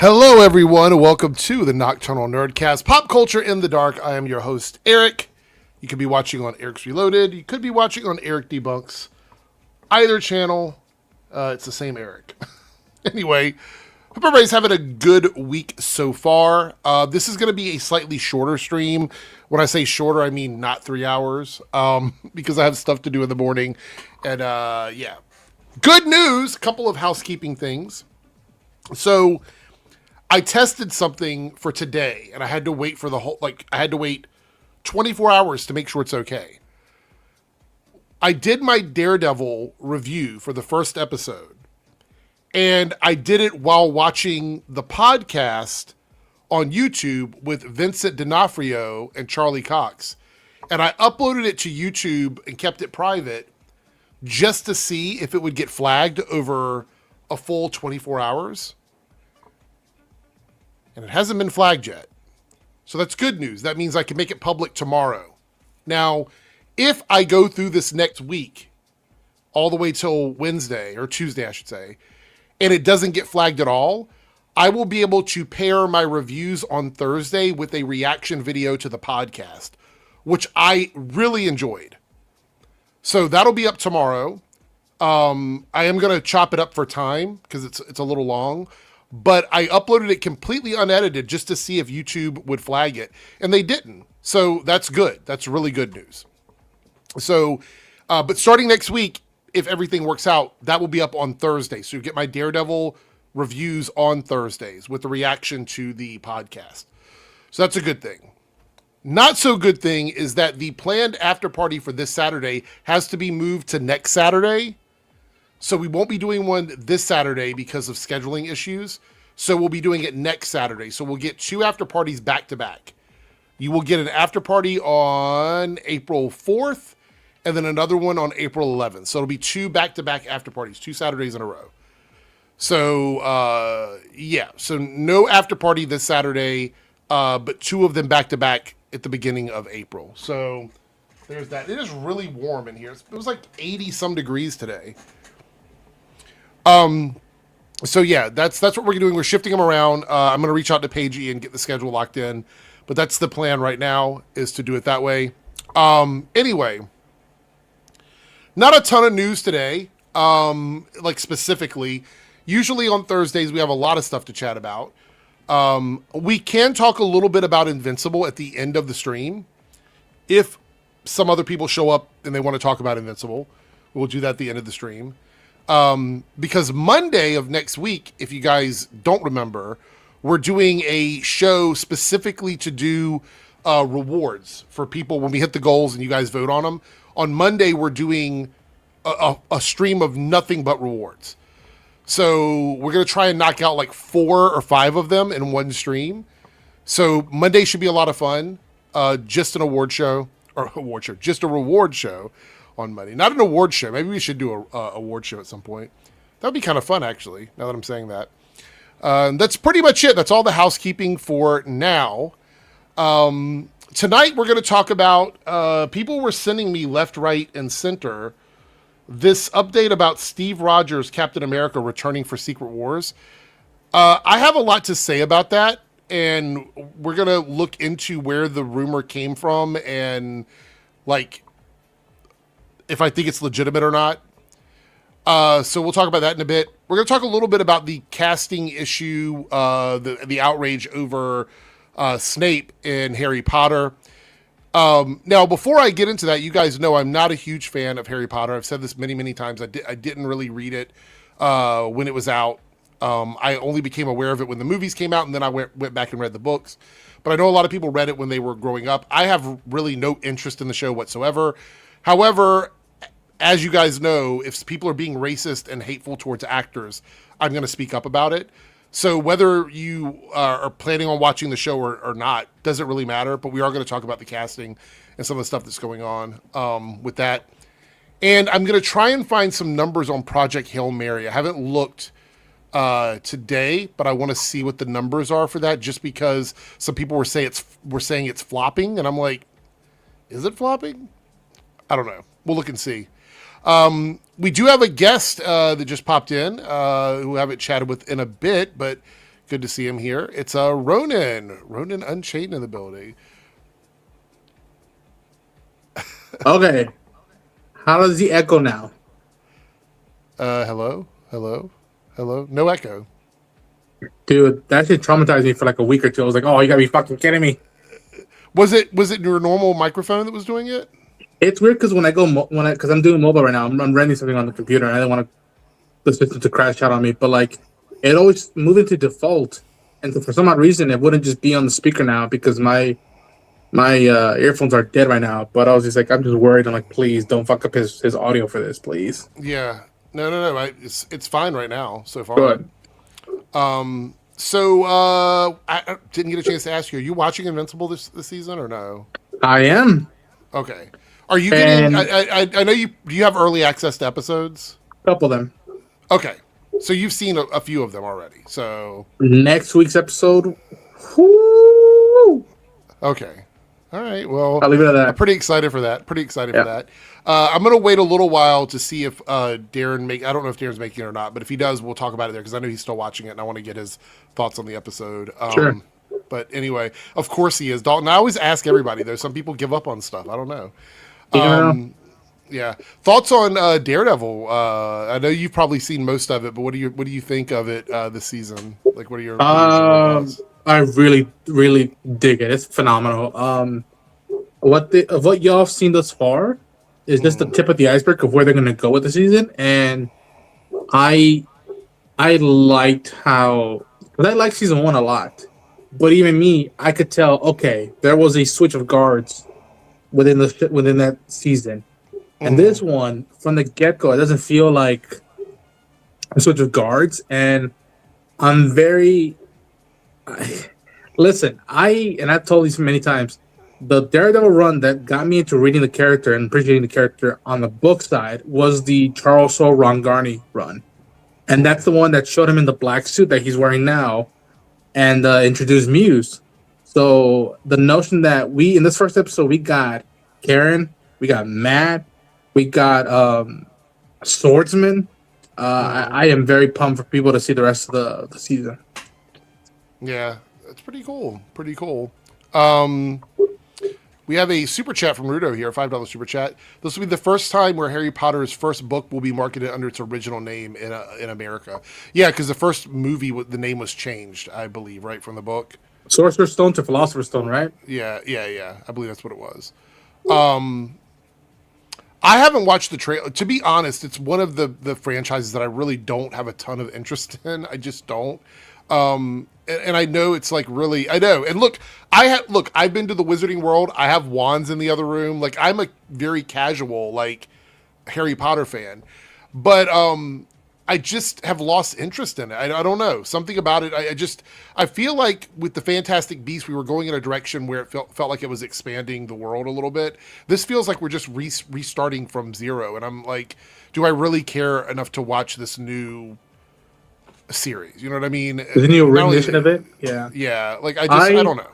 Hello, everyone, and welcome to the Nocturnal Nerdcast, Pop Culture in the Dark. I am your host, Eric. You could be watching on Eric's Reloaded. You could be watching on Eric Debunks. Either channel, it's the same Eric. Anyway, hope everybody's having a good week so far. This is going to be a slightly shorter stream. When I say shorter, I mean not 3 hours, because I have stuff to do in the morning. And yeah, good news, a couple of housekeeping things. So I tested something for today, and I had to wait for the whole, I had to wait 24 hours to make sure it's okay. I did my Daredevil review for the first episode, and I did it while watching the podcast on YouTube with Vincent D'Onofrio and Charlie Cox. And I uploaded it to YouTube and kept it private just to see if it would get flagged over a full 24 hours. And it hasn't been flagged yet. So that's good news. That means I can make it public tomorrow. Now, if I go through this next week, all the way till Wednesday, or Tuesday, I should say, and it doesn't get flagged at all, I will be able to pair my reviews on Thursday with a reaction video to the podcast, which I really enjoyed. So that'll be up tomorrow. I am going to chop it up for time because it's a little long. But I uploaded it completely unedited just to see if YouTube would flag it. And they didn't. So that's good. That's really good news. So, but starting next week, if everything works out, that will be up on Thursday. So you get my Daredevil reviews on Thursdays with the reaction to the podcast. So that's a good thing. Not so good thing is that the planned after party for this Saturday has to be moved to next Saturday. So we won't be doing one this Saturday because of scheduling issues. So we'll be doing it next Saturday. So we'll get 2 after parties back to back. You will get an after party on April 4th and then another one on April 11th. So it'll be 2 back-to-back after parties, 2 Saturdays in a row. So, yeah. So no after party this Saturday, but 2 of them back-to-back at the beginning of April. So there's that. It is really warm in here. It was like 80-some degrees today. So yeah, that's what we're doing. We're shifting them around. I'm going to reach out to Paigey and get the schedule locked in, but that's the plan right now, is to do it that way. Anyway, not a ton of news today. Like specifically, usually on Thursdays, we have a lot of stuff to chat about. We can talk a little bit about Invincible at the end of the stream. If some other people show up and they want to talk about Invincible, we'll do that at the end of the stream. Because Monday of next week, if you guys don't remember, we're doing a show specifically to do rewards for people when we hit the goals and you guys vote on them. On Monday, we're doing a stream of nothing but rewards. So we're going to try and knock out like 4 or 5 of them in one stream. So Monday should be a lot of fun. Just an award show, just a reward show on Monday. Not an award show. Maybe we should do a award show at some point. That would be kind of fun, actually, now that I'm saying that. That's pretty much it. That's all the housekeeping for now. Tonight, we're going to talk about, people were sending me left, right, and center this update about Steve Rogers, Captain America, returning for Secret Wars. I have a lot to say about that, and we're going to look into where the rumor came from and, like, if I think it's legitimate or not. So we'll talk about that in a bit. We're going to talk a little bit about the casting issue, the outrage over Snape in Harry Potter. Now, before I get into that, you guys know I'm not a huge fan of Harry Potter. I've said this many, many times. I didn't really read it when it was out. I only became aware of it when the movies came out, and then I went back and read the books. But I know a lot of people read it when they were growing up. I have really no interest in the show whatsoever. However, as you guys know, if people are being racist and hateful towards actors, I'm going to speak up about it. So whether you are planning on watching the show or not, doesn't really matter. But we are going to talk about the casting and some of the stuff that's going on with that. And I'm going to try and find some numbers on Project Hail Mary. I haven't looked today, but I want to see what the numbers are for that, just because some people were saying it's flopping. And I'm like, is it flopping? I don't know. We'll look and see. We do have a guest that just popped in who I haven't chatted with in a bit, but Good to see him here. It's Ronan Unchained in the building. Okay. How does he echo now? Hello? No echo. Dude, that shit traumatized me for like a week or two. I was like, oh, you gotta be fucking kidding me. Was it your normal microphone that was doing it? It's weird because because I'm doing mobile right now, I'm running something on the computer and I don't want the system to crash out on me. But like, it always moved into default, and so for some odd reason, it wouldn't just be on the speaker now because my earphones are dead right now. But I was just like, I'm just worried. I'm like, please don't fuck up his audio for this, please. Yeah. No. It's fine right now so far. Good. So I didn't get a chance to ask you. Are you watching Invincible this season or no? I am. Okay. Are you getting? And I know you. Do you have early access to episodes? a couple of them. Okay. So you've seen a few of them already. So Next week's episode. Whoo! okay. All right. Well, I'll leave it at that. I'm pretty excited for that. For that. I'm gonna wait a little while to see if Darren I don't know if Darren's making it or not, but if he does, we'll talk about it there because I know he's still watching it and I want to get his thoughts on the episode. Sure. But anyway, of course he is. Dalton, I always ask everybody though. Some people give up on stuff. I don't know. Yeah. Thoughts on Daredevil? I know you've probably seen most of it, but what do you think of it this season? Like, what are your thoughts? I really, really dig it. It's phenomenal. What y'all have seen thus far is just the tip of the iceberg of where they're gonna go with the season, and I liked how, because I liked season 1 a lot, but even me, I could tell. Okay, there was a switch of guards within that season, and this one from the get go, it doesn't feel like a switch of guards, and I'm very. Listen, I've told you many times, the Daredevil run that got me into reading the character and appreciating the character on the book side was the Charles Soule Ron Garney run, and that's the one that showed him in the black suit that he's wearing now, and introduced Muse. So the notion that in this first episode we got Karen, we got Matt, we got Swordsman. I am very pumped for people to see the rest of the season. Yeah, that's pretty cool. Pretty cool. We have a super chat from Rudo here, a $5 super chat. This will be the first time where Harry Potter's first book will be marketed under its original name in America. Yeah, because the first movie, the name was changed, I believe, right, from the book? Sorcerer's Stone to Philosopher's Stone, right? Yeah. I believe that's what it was. I haven't watched the trailer. To be honest, it's one of the franchises that I really don't have a ton of interest in. I just don't. And I know it's like really, I know. And look, I've been to the Wizarding World. I have wands in the other room. Like, I'm a very casual, like, Harry Potter fan, but, I just have lost interest in it. I don't know, something about it. I feel like with the Fantastic Beasts, we were going in a direction where it felt like it was expanding the world a little bit. This feels like we're just restarting from zero. And I'm like, do I really care enough to watch this new series? You know what I mean? The new rendition of it? Yeah. Like, I don't know.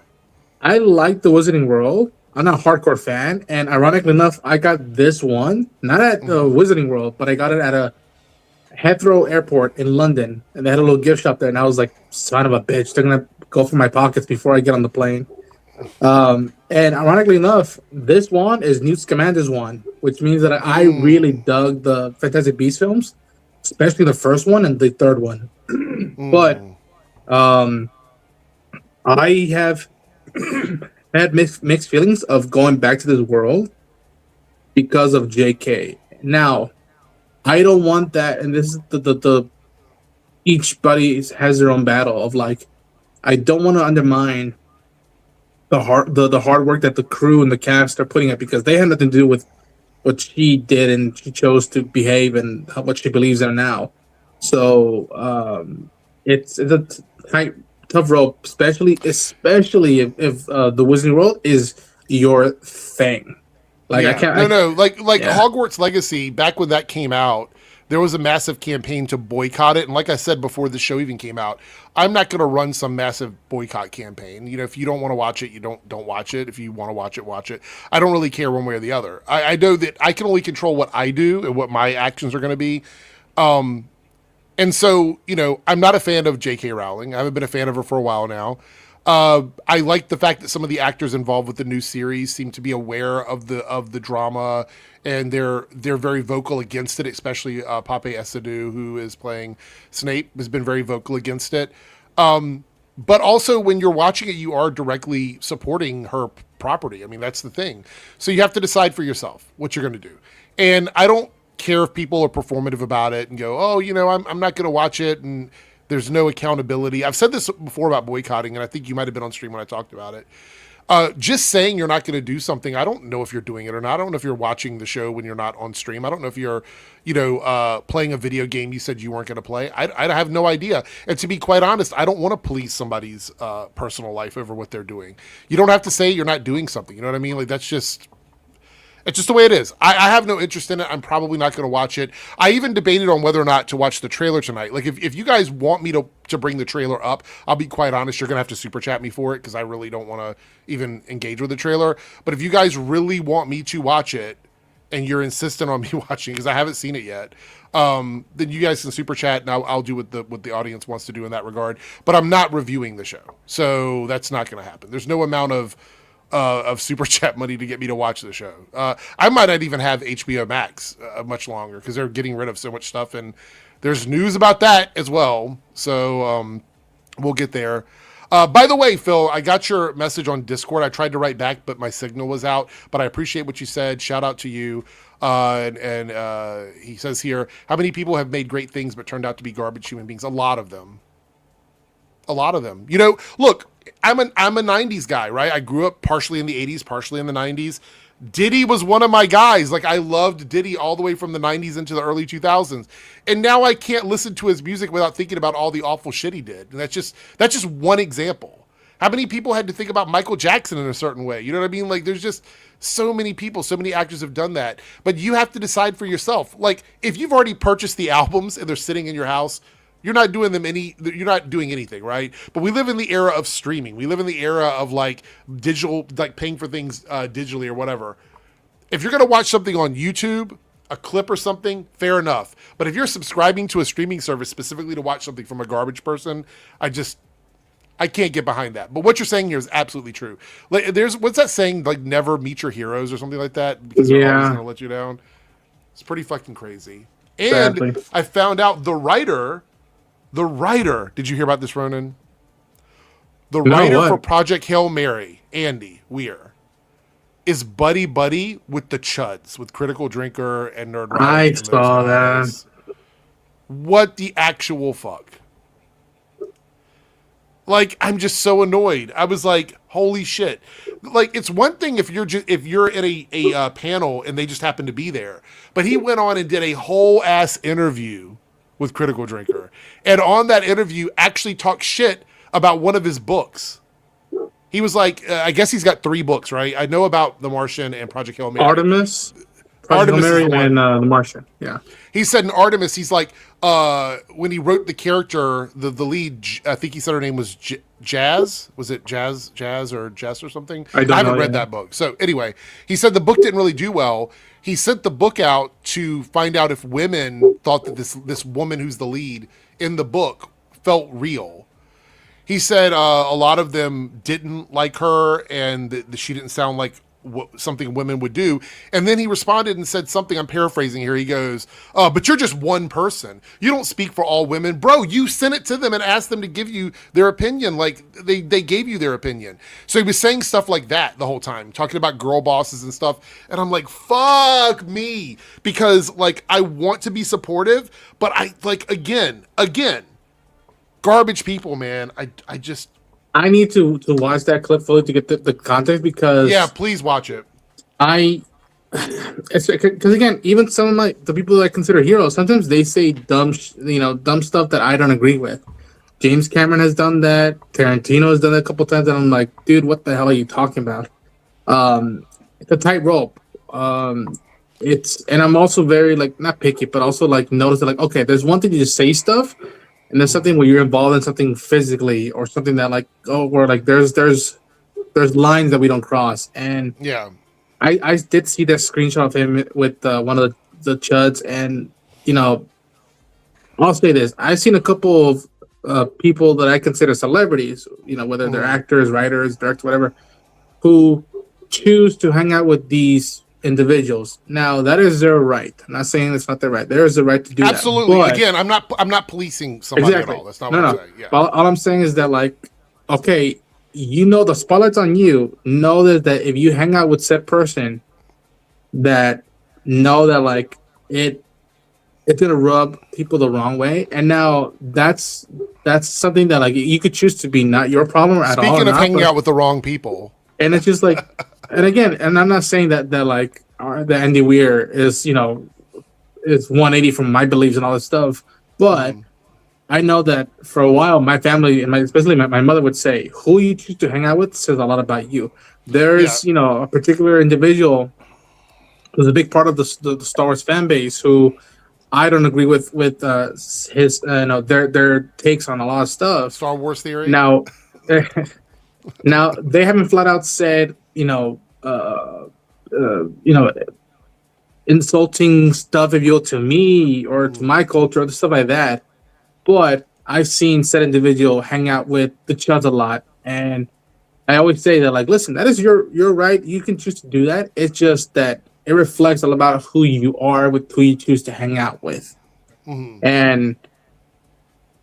I like the Wizarding World. I'm not a hardcore fan. And ironically enough, I got this one, not at the Wizarding World, but I got it at a Heathrow Airport in London, and they had a little gift shop there, and I was like, son of a bitch, they're gonna go for my pockets before I get on the plane. And ironically enough, this one is Newt Scamander's one, which means that I really dug the Fantastic Beasts films, especially the first one and the third one. But I have had mixed feelings of going back to this world because of JK. Now, I don't want that, and this is the each buddy has their own battle of like, I don't want to undermine the hard work that the crew and the cast are putting up, because they have nothing to do with what she did and she chose to behave and what she believes in now. So it's a tough role, especially if the Wizarding World is your thing. Like, yeah. I can't. Like yeah. Hogwarts Legacy, back when that came out, there was a massive campaign to boycott it. And like I said before the show even came out, I'm not going to run some massive boycott campaign. You know, if you don't want to watch it, you don't watch it. If you want to watch it, watch it. I don't really care one way or the other. I know that I can only control what I do and what my actions are going to be. And so, I'm not a fan of J.K. Rowling. I haven't been a fan of her for a while now. I like the fact that some of the actors involved with the new series seem to be aware of the drama, and they're very vocal against it. Especially Pape Essedu, who is playing Snape, has been very vocal against it. But also, when you're watching it, you are directly supporting her property. I mean, that's the thing. So you have to decide for yourself what you're going to do. And I don't care if people are performative about it and go, oh, I'm not going to watch it, and there's no accountability. I've said this before about boycotting, and I think you might have been on stream when I talked about it. Just saying you're not going to do something, I don't know if you're doing it or not. I don't know if you're watching the show when you're not on stream. I don't know if you're, playing a video game you said you weren't going to play. I have no idea. And to be quite honest, I don't want to police somebody's personal life over what they're doing. You don't have to say you're not doing something. You know what I mean? Like, it's just the way it is. I have no interest in it. I'm probably not going to watch it. I even debated on whether or not to watch the trailer tonight. Like, if you guys want me to bring the trailer up, I'll be quite honest, you're going to have to super chat me for it, because I really don't want to even engage with the trailer. But if you guys really want me to watch it, and you're insistent on me watching, because I haven't seen it yet, then you guys can super chat, and I'll do what the audience wants to do in that regard. But I'm not reviewing the show, so that's not going to happen. There's no amount of super chat money to get me to watch the show. I might not even have HBO Max much longer, because they're getting rid of so much stuff, and there's news about that as well. So we'll get there. By the way, Phil, I got your message on Discord. I tried to write back, but my signal was out. But I appreciate what you said. Shout out to you. And he says here, how many people have made great things but turned out to be garbage human beings? A lot of them. A lot of them. Look, I'm a 90s guy, right? I grew up partially in the 80s, partially in the 90s. Diddy was one of my guys. Like, I loved Diddy all the way from the 90s into the early 2000s. And now I can't listen to his music without thinking about all the awful shit he did. And that's just one example. How many people had to think about Michael Jackson in a certain way? You know what I mean? Like, there's just so many people, so many actors have done that. But you have to decide for yourself. Like, if you've already purchased the albums and they're sitting in your house, you're not doing anything, right? But we live in the era of streaming. We live in the era of like digital, like paying for things digitally or whatever. If you're going to watch something on YouTube, a clip or something, fair enough. But if you're subscribing to a streaming service specifically to watch something from a garbage person, I can't get behind that. But what you're saying here is absolutely true. Like, what's that saying? Like, never meet your heroes or something like that, because they're always going to let you down. It's pretty fucking crazy. And Exactly. I found out the writer, did you hear about this, Ronan? The writer for Project Hail Mary, Andy Weir, is buddy with the Chuds, with Critical Drinker and Nerd Riot. I saw that. What the actual fuck? Like, I'm just so annoyed. I was like, holy shit. Like, it's one thing if you're at a panel and they just happen to be there. But he went on and did a whole ass interview with Critical Drinker. And on that interview, actually talked shit about one of his books. He was like, I guess he's got 3 books, right? I know about The Martian and Project Hail Mary. Artemis Hail Mary and The Martian. Yeah. He said in Artemis, he's like, when he wrote the character, the lead, I think he said her name was Jazz. Was it Jazz or Jess or something? I haven't read that book. So anyway, he said the book didn't really do well. He sent the book out to find out if women thought that this woman who's the lead in the book felt real. He said a lot of them didn't like her, and that she didn't sound like something women would do. And then he responded and said something, I'm paraphrasing here. He goes, but you're just one person. You don't speak for all women. Bro, you sent it to them and asked them to give you their opinion. Like, they gave you their opinion. So he was saying stuff like that the whole time, talking about girl bosses and stuff. And I'm like, fuck me. Because, like, I want to be supportive, but I, like, again, garbage people, man. I need to watch that clip fully to get the context, because please watch it. It's because, again, even some of the people that I consider heroes, sometimes they say dumb stuff that I don't agree with. James Cameron has done that. Tarantino has done it a couple times, and I'm like, dude, what the hell are you talking about? It's a tightrope. And I'm also very, like, not picky, but also, like, notice that, like, okay, there's one thing to just say stuff, and there's something where you're involved in something physically, or something that, like, where, like, there's lines that we don't cross. And I did see that screenshot of him with one of the Chuds, and I'll say this: I've seen a couple of people that I consider celebrities, whether they're Mhm. actors, writers, directors, whatever, who choose to hang out with these individuals. Now, that is their right. I'm not saying it's not their right. There is a right to do that. Absolutely. But Again, I'm not policing somebody at exactly, all. That's not no, what I'm no. saying. Yeah. All I'm saying is that, like, okay, the spotlight's on you. Know that if you hang out with said person, that know that like it it's gonna rub people the wrong way. And now that's something that like you could choose to be not your problem at all or Speaking of not, hanging but out with the wrong people, and it's just like, and again, and I'm not saying that like that Andy Weir is is 180 from my beliefs and all this stuff, but mhm, I know that for a while my family and especially my mother would say who you choose to hang out with says a lot about you. yeah, There's a particular individual who's a big part of the Star Wars fan base who I don't agree with his their takes on a lot of stuff. Star Wars theory. Now, now they haven't flat out said insulting stuff if you will to me or to Mhm. my culture or stuff like that. But I've seen said individual hang out with the Chuds a lot, and I always say that like, listen, that is your right. You can choose to do that. It's just that it reflects all about who you are with who you choose to hang out with. Mhm. And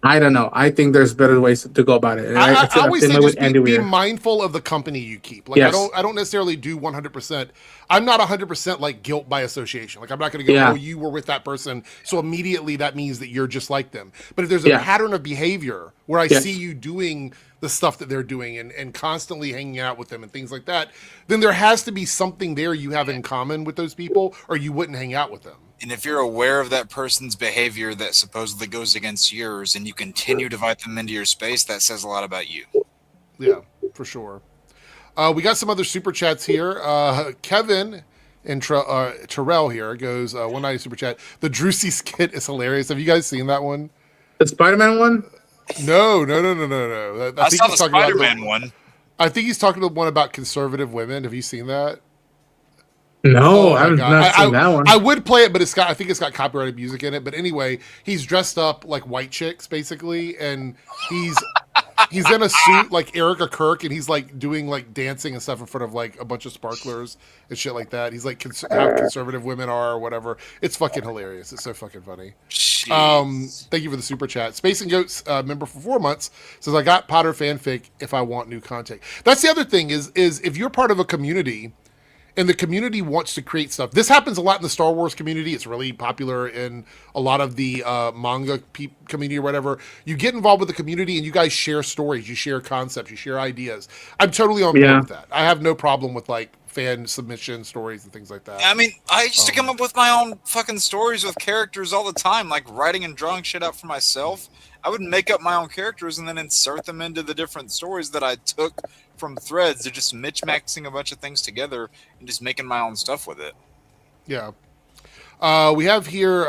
I don't know. I think there's better ways to go about it. And I I feel the always same say way with just Andy be Weir. mindful of the company you keep. Like Yes. I don't necessarily do 100%. I'm not 100% like guilt by association. Like I'm not going to go, oh, Yeah. you were with that person, so immediately that means that you're just like them. But if there's a Yeah. pattern of behavior where I see Yes. you doing the stuff that they're doing and constantly hanging out with them and things like that, then there has to be something there you have in common with those people, or you wouldn't hang out with them. And if you're aware of that person's behavior that supposedly goes against yours and you continue to invite them into your space, that says a lot about you. Yeah, for sure. We got some other super chats here. Kevin and Terrell here goes 190 super chat. The Drusy skit is hilarious. Have you guys seen that one? The Spider-Man one? No. I I think saw he's the talking about Spider-Man one. I think he's talking about one about conservative women. Have you seen that? No, Oh I my have god! not seen that I one. would play it, but I think it's got copyrighted music in it. But anyway, he's dressed up like white chicks basically, and he's he's in a suit like Erica Kirk, and he's like doing like dancing and stuff in front of like a bunch of sparklers and shit like that. He's like how conservative women are or whatever. It's fucking hilarious. It's so fucking funny. Jeez. Thank you for the super chat. Space and Goats member for 4 months says I got Potter fanfic if I want new content. That's the other thing is if you're part of a community and the community wants to create stuff. This happens a lot in the Star Wars community. It's really popular in a lot of the manga community or whatever. You get involved with the community and you guys share stories, you share concepts, you share ideas. I'm totally on board Yeah. with that. I have no problem with like fan submission stories and things like that. I mean, I used to come up with my own fucking stories with characters all the time, like writing and drawing shit out for myself. I would make up my own characters and then insert them into the different stories that I took from threads. They're just mismatching a bunch of things together and just making my own stuff with it. Yeah. We have here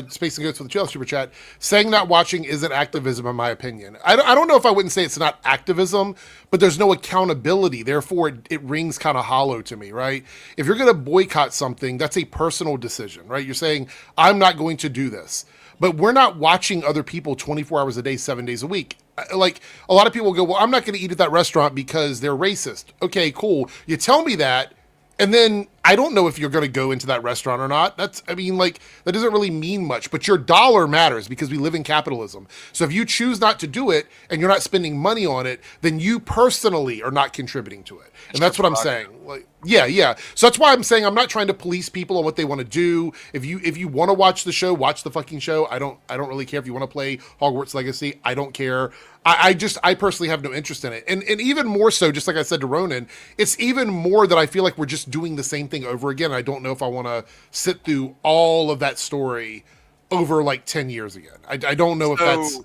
Space and Goats with the $2 super chat saying not watching isn't activism in my opinion. I don't know if I wouldn't say it's not activism, but there's no accountability. Therefore, it rings kind of hollow to me, right? If you're going to boycott something, that's a personal decision, right? You're saying, I'm not going to do this. But we're not watching other people 24 hours a day, 7 days a week. Like a lot of people go, well, I'm not going to eat at that restaurant because they're racist. Okay, cool. You tell me that, and then I don't know if you're going to go into that restaurant or not. I mean, like, that doesn't really mean much, but your dollar matters because we live in capitalism. So if you choose not to do it and you're not spending money on it, then you personally are not contributing to it. And that's what I'm saying. Like, yeah. So that's why I'm saying I'm not trying to police people on what they want to do. If you want to watch the show, watch the fucking show. I don't really care if you want to play Hogwarts Legacy. I don't care. I personally have no interest in it. And even more so, just like I said to Ronan, it's even more that I feel like we're just doing the same thing over again. I don't know if I want to sit through all of that story over like 10 years again. I don't know if that's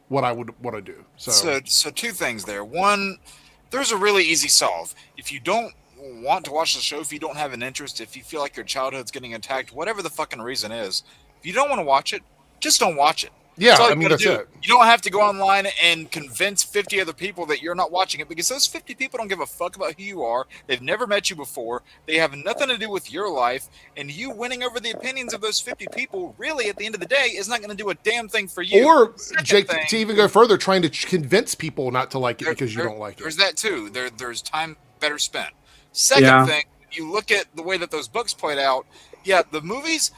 what I would want to do. So two things there. One, there's a really easy solve. If you don't want to watch the show, if you don't have an interest, if you feel like your childhood's getting attacked, whatever the fucking reason is, if you don't want to watch it, just don't watch it. Yeah, all I you mean, gotta that's do. it. You don't have to go online and convince 50 other people that you're not watching it, because those 50 people don't give a fuck about who you are. They've never met you before. They have nothing to do with your life. And you winning over the opinions of those 50 people, really, at the end of the day, is not going to do a damn thing for you. Or, Second Jake, thing, to even go further, trying to convince people not to like it because you there- don't like there's it. that too. There's time better spent. Second Yeah. thing, you look at the way that those books played out. Yeah, the movies.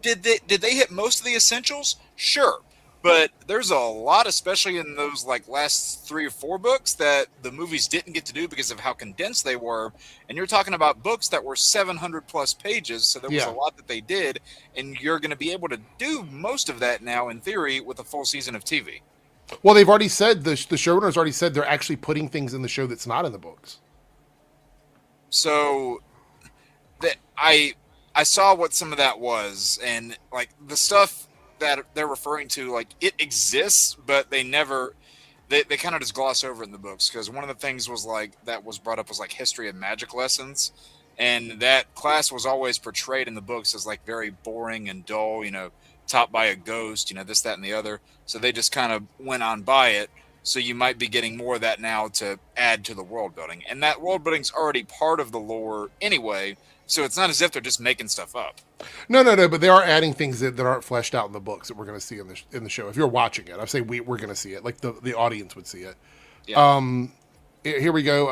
Did they hit most of the essentials? Sure, but there's a lot, especially in those like last 3 or 4 books, that the movies didn't get to do because of how condensed they were. And you're talking about books that were 700 plus pages, so there was Yeah. a lot that they did, and you're going to be able to do most of that now in theory with a full season of TV. Well, they've already said, the showrunners already said they're actually putting things in the show that's not in the books. So that I saw what some of that was, and like the stuff that they're referring to, like it exists, but they never they kind of just gloss over it in the books, because one of the things was like that was brought up was like history and magic lessons, and that class was always portrayed in the books as like very boring and dull, taught by a ghost, this, that, and the other. So they just kind of went on by it. So you might be getting more of that now to add to the world building, and that world building's already part of the lore anyway. So it's not as if they're just making stuff up. No, but they are adding things that aren't fleshed out in the books that we're going to see in the show. If you're watching it, I say we're going to see it, like the audience would see it. Yeah. Here we go.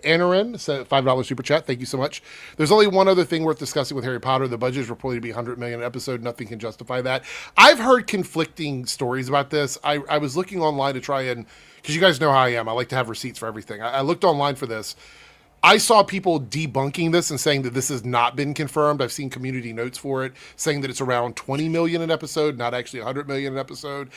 Anarin said $5 super chat. Thank you so much. There's only one other thing worth discussing with Harry Potter. The budget is reported to be $100 million an episode. Nothing can justify that. I've heard conflicting stories about this. I was looking online to try and, because you guys know how I am. I like to have receipts for everything. I looked online for this. I saw people debunking this and saying that this has not been confirmed. I've seen community notes for it saying that it's around 20 million an episode, not actually 100 million an episode.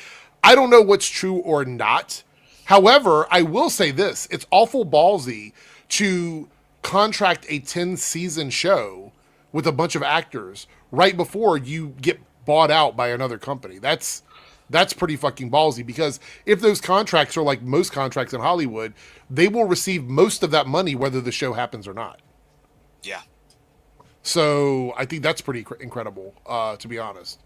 I don't know what's true or not. However, I will say this. It's awful ballsy to contract a 10-season show with a bunch of actors right before you get bought out by another company. That's pretty fucking ballsy, because if those contracts are like most contracts in Hollywood, they will receive most of that money whether the show happens or not. Yeah. So I think that's pretty incredible, to be honest.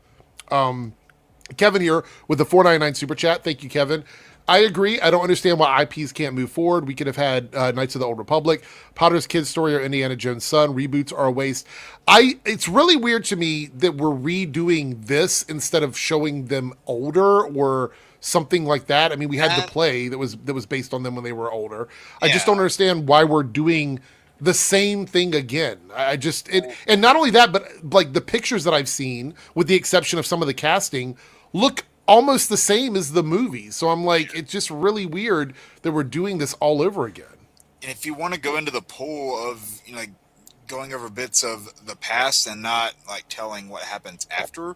Kevin here with the $4.99 super chat. Thank you, Kevin. I agree. I don't understand why IPs can't move forward. We could have had Knights of the Old Republic, Potter's Kids Story, or Indiana Jones' Son. Reboots are a waste. It's really weird to me that we're redoing this instead of showing them older or something like that. I mean, we had the play that was based on them when they were older. I just don't understand why we're doing the same thing again. And not only that, but like the pictures that I've seen, with the exception of some of the casting, look almost the same as the movie. So I'm like, it's just really weird that we're doing this all over again. And if you want to go into the pool of, like going over bits of the past and not like telling what happens after,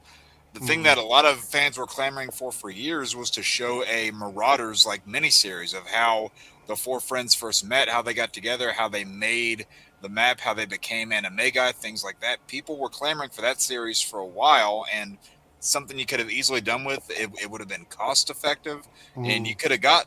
the thing that a lot of fans were clamoring for years was to show a Marauders like miniseries of how the 4 friends first met, how they got together, how they made the map, how they became Animagi, things like that. People were clamoring for that series for a while, and something you could have easily done with it would have been cost effective, and you could have got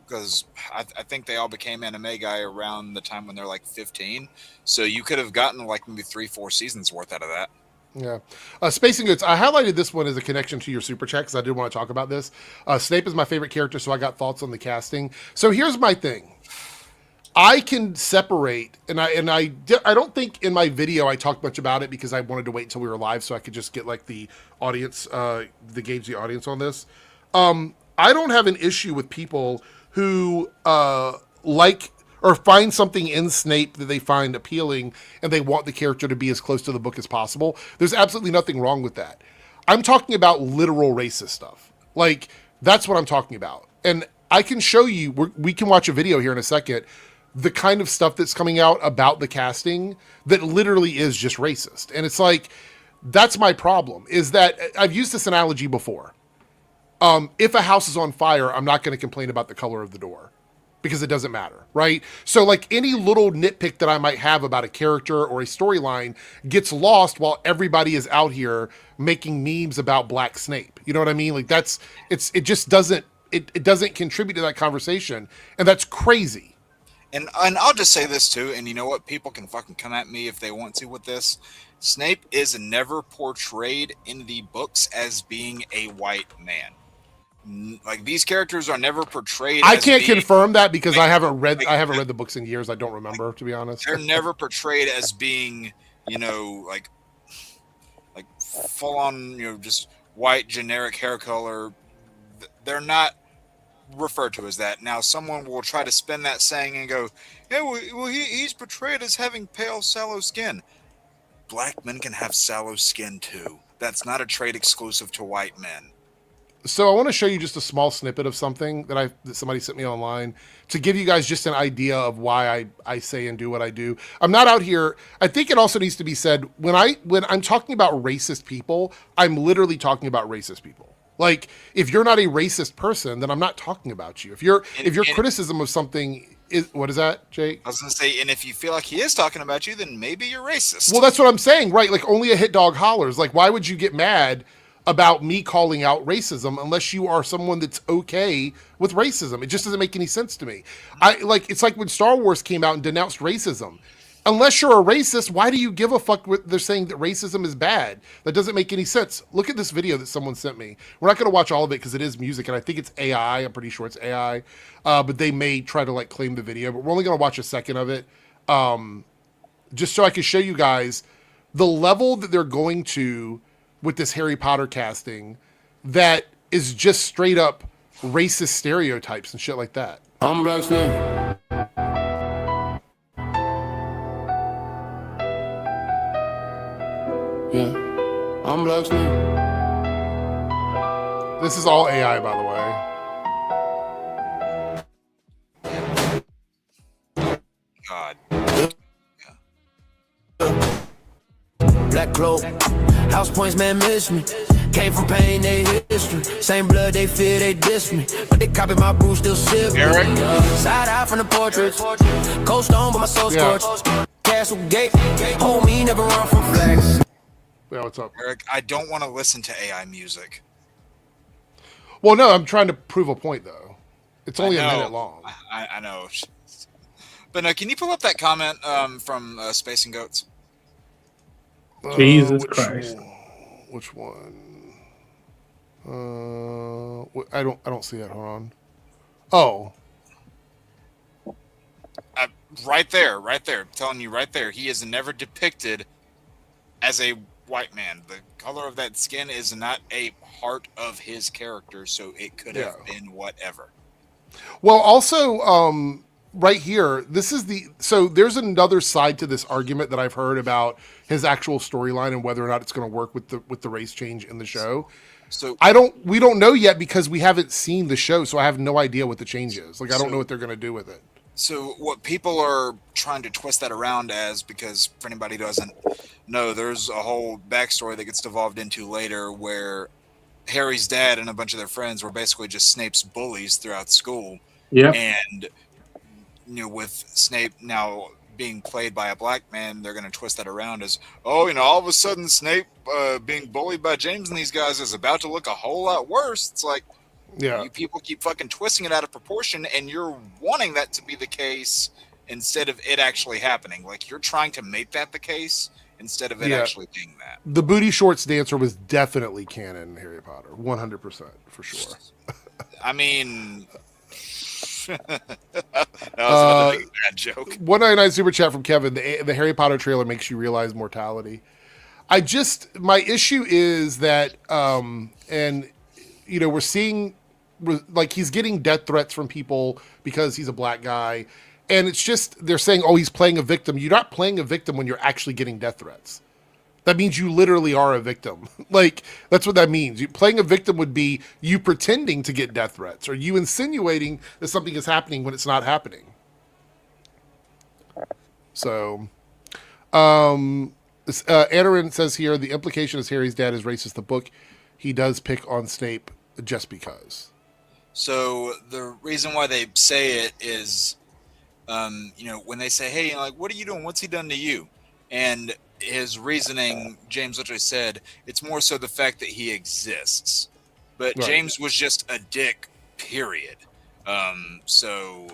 because I think they all became Animagi around the time when they're like 15, so you could have gotten like maybe 3-4 seasons worth out of that. Yeah. Spacing Goods, I highlighted this one as a connection to your super chat because I did want to talk about this. Snape is my favorite character, so I got thoughts on the casting. So here's my thing. I can separate, and I don't think in my video I talked much about it because I wanted to wait until we were live so I could just get like the audience, gauge the audience on this. I don't have an issue with people who like or find something in Snape that they find appealing and they want the character to be as close to the book as possible. There's absolutely nothing wrong with that. I'm talking about literal racist stuff. Like, that's what I'm talking about. And I can show you, we can watch a video here in a second, the kind of stuff that's coming out about the casting that literally is just racist. And it's like, that's my problem, is that I've used this analogy before. If a house is on fire, I'm not going to complain about the color of the door because it doesn't matter, right? So like any little nitpick that I might have about a character or a storyline gets lost while everybody is out here making memes about Black Snape. You know what I mean? Like it just doesn't, it doesn't contribute to that conversation. And that's crazy. And I'll just say this too, and you know what? People can fucking come at me if they want to with this. Snape is never portrayed in the books as being a white man. Like these characters are never portrayed. I as can't being, confirm that because like, I haven't read like, the books in years. I don't remember, to be honest. They're never portrayed as being, like full on, just white generic hair color. They're not referred to as that. Now, someone will try to spin that saying and go, "Yeah, well, he's portrayed as having pale, sallow skin." Black men can have sallow skin too. That's not a trait exclusive to white men. So I want to show you just a small snippet of something that somebody sent me online to give you guys just an idea of why I say and do what I do. I'm not out here. I think it also needs to be said when I'm talking about racist people, I'm literally talking about racist people. Like if you're not a racist person, then I'm not talking about you. If your criticism of something is, what is that, Jake? I was gonna say, and if you feel like he is talking about you, then maybe you're racist. Well, that's what I'm saying, right? Like only a hit dog hollers. Like why would you get mad about me calling out racism unless you are someone that's okay with racism? It just doesn't make any sense to me. It's like when Star Wars came out and denounced racism. Unless you're a racist, why do you give a fuck what they're saying that racism is bad? That doesn't make any sense. Look at this video that someone sent me. We're not going to watch all of it because it is music, and I think it's AI. I'm pretty sure it's AI, but they may try to claim the video. But we're only going to watch a second of it, just so I can show you guys the level that they're going to with this Harry Potter casting that is just straight up racist stereotypes and shit like that. I'm Black Snape. Yeah, I'm Black Snape. This is all AI, by the way. God. Black cloak, house points, man, miss me. Came from pain, they history. Same blood, they fear, they diss me. But they copy my brew, still sip me. Side eye from the portraits. Cold stone, but my soul scorched. Castle gate, hold me, never run from flags. Yeah, what's up? Eric, I don't want to listen to AI music. Well, no, I'm trying to prove a point, though. It's only a minute long. I know. But no, can you pull up that comment from Space and Goats? Jesus Christ. Which one? I don't see that. Hold on. Oh. Right there. I'm telling you right there. He is never depicted as a white man. The color of that skin is not a part of his character, so it could have been whatever. Well, also, right here, there's another side to this argument that I've heard about his actual storyline and whether or not it's going to work with the race change in the show. So we don't know yet because we haven't seen the show, so I have no idea what the change is. I don't know what they're going to do with it. So what people are trying to twist that around as, because for anybody who doesn't know, there's a whole backstory that gets devolved into later where Harry's dad and a bunch of their friends were basically just Snape's bullies throughout school. Yeah. And with Snape now being played by a black man, they're going to twist that around as, all of a sudden Snape being bullied by James and these guys is about to look a whole lot worse. It's like, yeah, you people keep fucking twisting it out of proportion, and you're wanting that to be the case instead of it actually happening. Like, you're trying to make that the case instead of it actually being that. The booty shorts dancer was definitely canon in Harry Potter, 100% for sure. I mean, that was a bad joke. 199 super chat from Kevin. The Harry Potter trailer makes you realize mortality. My issue is that, we're seeing, he's getting death threats from people because he's a black guy. And it's just, they're saying, he's playing a victim. You're not playing a victim when you're actually getting death threats. That means you literally are a victim. That's what that means. Playing a victim would be you pretending to get death threats or you insinuating that something is happening when it's not happening. So, Anarin says here, the implication is Harry's dad is racist. The book, he does pick on Snape just because. So the reason why they say it is, when they say, hey, what are you doing? What's he done to you? And his reasoning, James literally said, it's more so the fact that he exists. But right. James was just a dick, period. So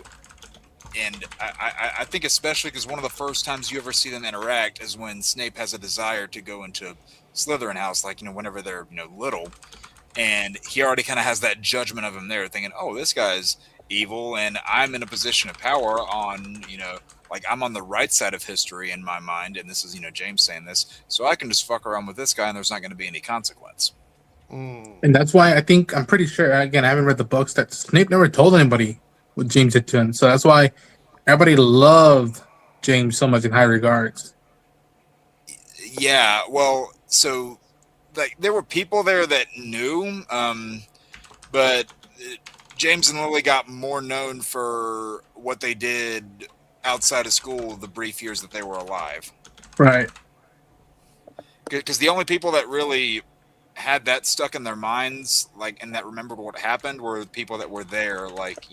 And I think especially because one of the first times you ever see them interact is when Snape has a desire to go into Slytherin house, like, whenever they're, little. And he already kind of has that judgment of him there, thinking, oh, this guy's evil, and I'm in a position of power on, like, I'm on the right side of history in my mind, and this is, James saying this, so I can just fuck around with this guy, and there's not going to be any consequence. And that's why I'm pretty sure, again, I haven't read the books, that Snape never told anybody what James did to him. So that's why everybody loved James so much in high regards. Yeah, well, so like there were people there that knew, but James and Lily got more known for what they did outside of school the brief years that they were alive. Right. Because the only people that really had that stuck in their minds, like, and that remembered what happened, were the people that were there, like,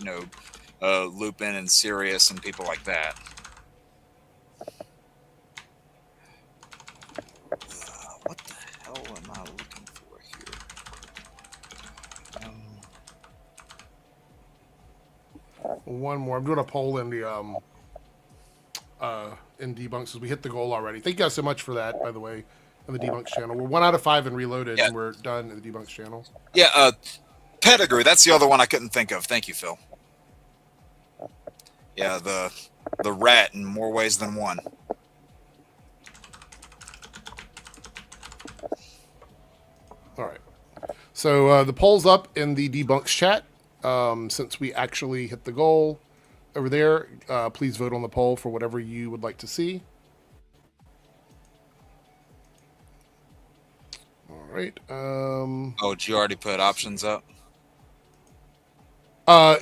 Lupin and Sirius and people like that. What the hell am I looking for here? One more. I'm doing a poll in the in debunks as we hit the goal already. Thank you guys so much for that, by the way, on the debunks channel. We're 1 out of 5 in reloaded, and we're done in the debunks channel. Yeah, Pedigree. That's the other one I couldn't think of. Thank you, Phil. Yeah, the rat in more ways than one. All right. So the poll's up in the debunks chat. Since we actually hit the goal over there, please vote on the poll for whatever you would like to see. All right. Oh, did you already put options up?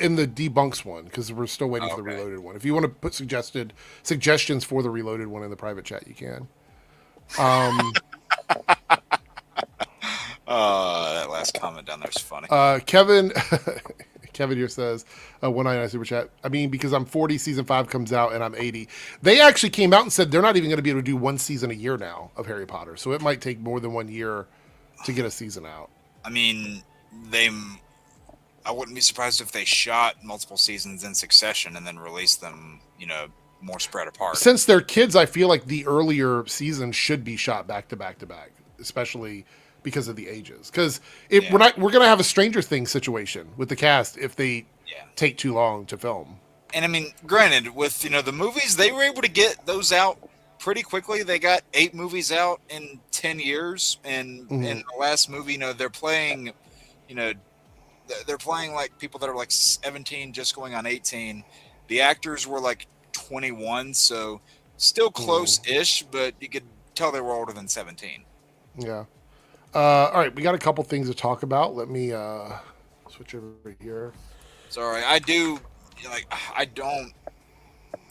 In the debunks one, because we're still waiting for the reloaded one. If you want to put suggestions for the reloaded one in the private chat, you can. That last comment down there is funny. Kevin here says, 199 super chat. I mean, because I'm 40, season 5 comes out, and I'm 80. They actually came out and said they're not even going to be able to do one season a year now of Harry Potter. So it might take more than 1 year to get a season out. I mean, I wouldn't be surprised if they shot multiple seasons in succession and then released them, more spread apart. Since they're kids, I feel like the earlier seasons should be shot back to back to back, especially because of the ages. Because we're going to have a Stranger Things situation with the cast if they take too long to film. And I mean, granted, with the movies, they were able to get those out pretty quickly. They got 8 movies out in 10 years, and in the last movie, they're playing, they're playing like people that are like 17, just going on 18. The actors were like 21, so still close-ish, but you could tell they were older than 17. Yeah. All right, we got a couple things to talk about. Let me switch over here. Sorry, I don't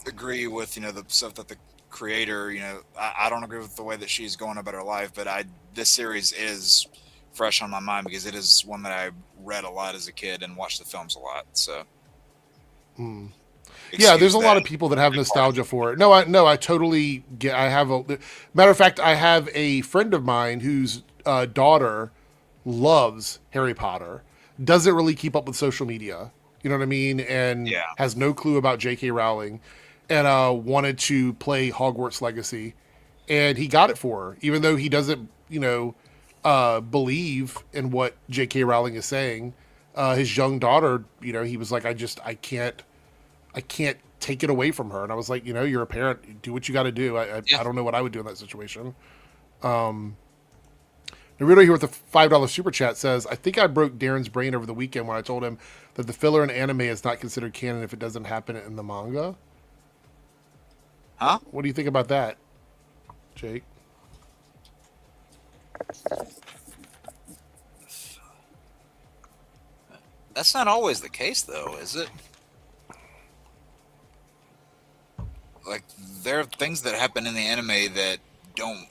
agree with the stuff that the creator. I don't agree with the way that she's going about her life, but this series is fresh on my mind because it is one that I read a lot as a kid and watched the films a lot. So. Yeah, there's a lot of people that have nostalgia for it. No, I totally get. Matter of fact, I have a friend of mine whose daughter loves Harry Potter, doesn't really keep up with social media, you know what I mean, and has no clue about J.K. Rowling, and wanted to play Hogwarts Legacy, and he got it for her, even though he doesn't, believe in what J.K. Rowling is saying. His young daughter, he was like, I can't take it away from her. And I was like, you're a parent, do what you got to do. I don't know what I would do in that situation. Naruto here with a $5 super chat says, I think I broke Darren's brain over the weekend when I told him that the filler in anime is not considered canon if it doesn't happen in the manga. Huh? What do you think about that, Jake? That's not always the case, though, is it? Like, there are things that happen in the anime that don't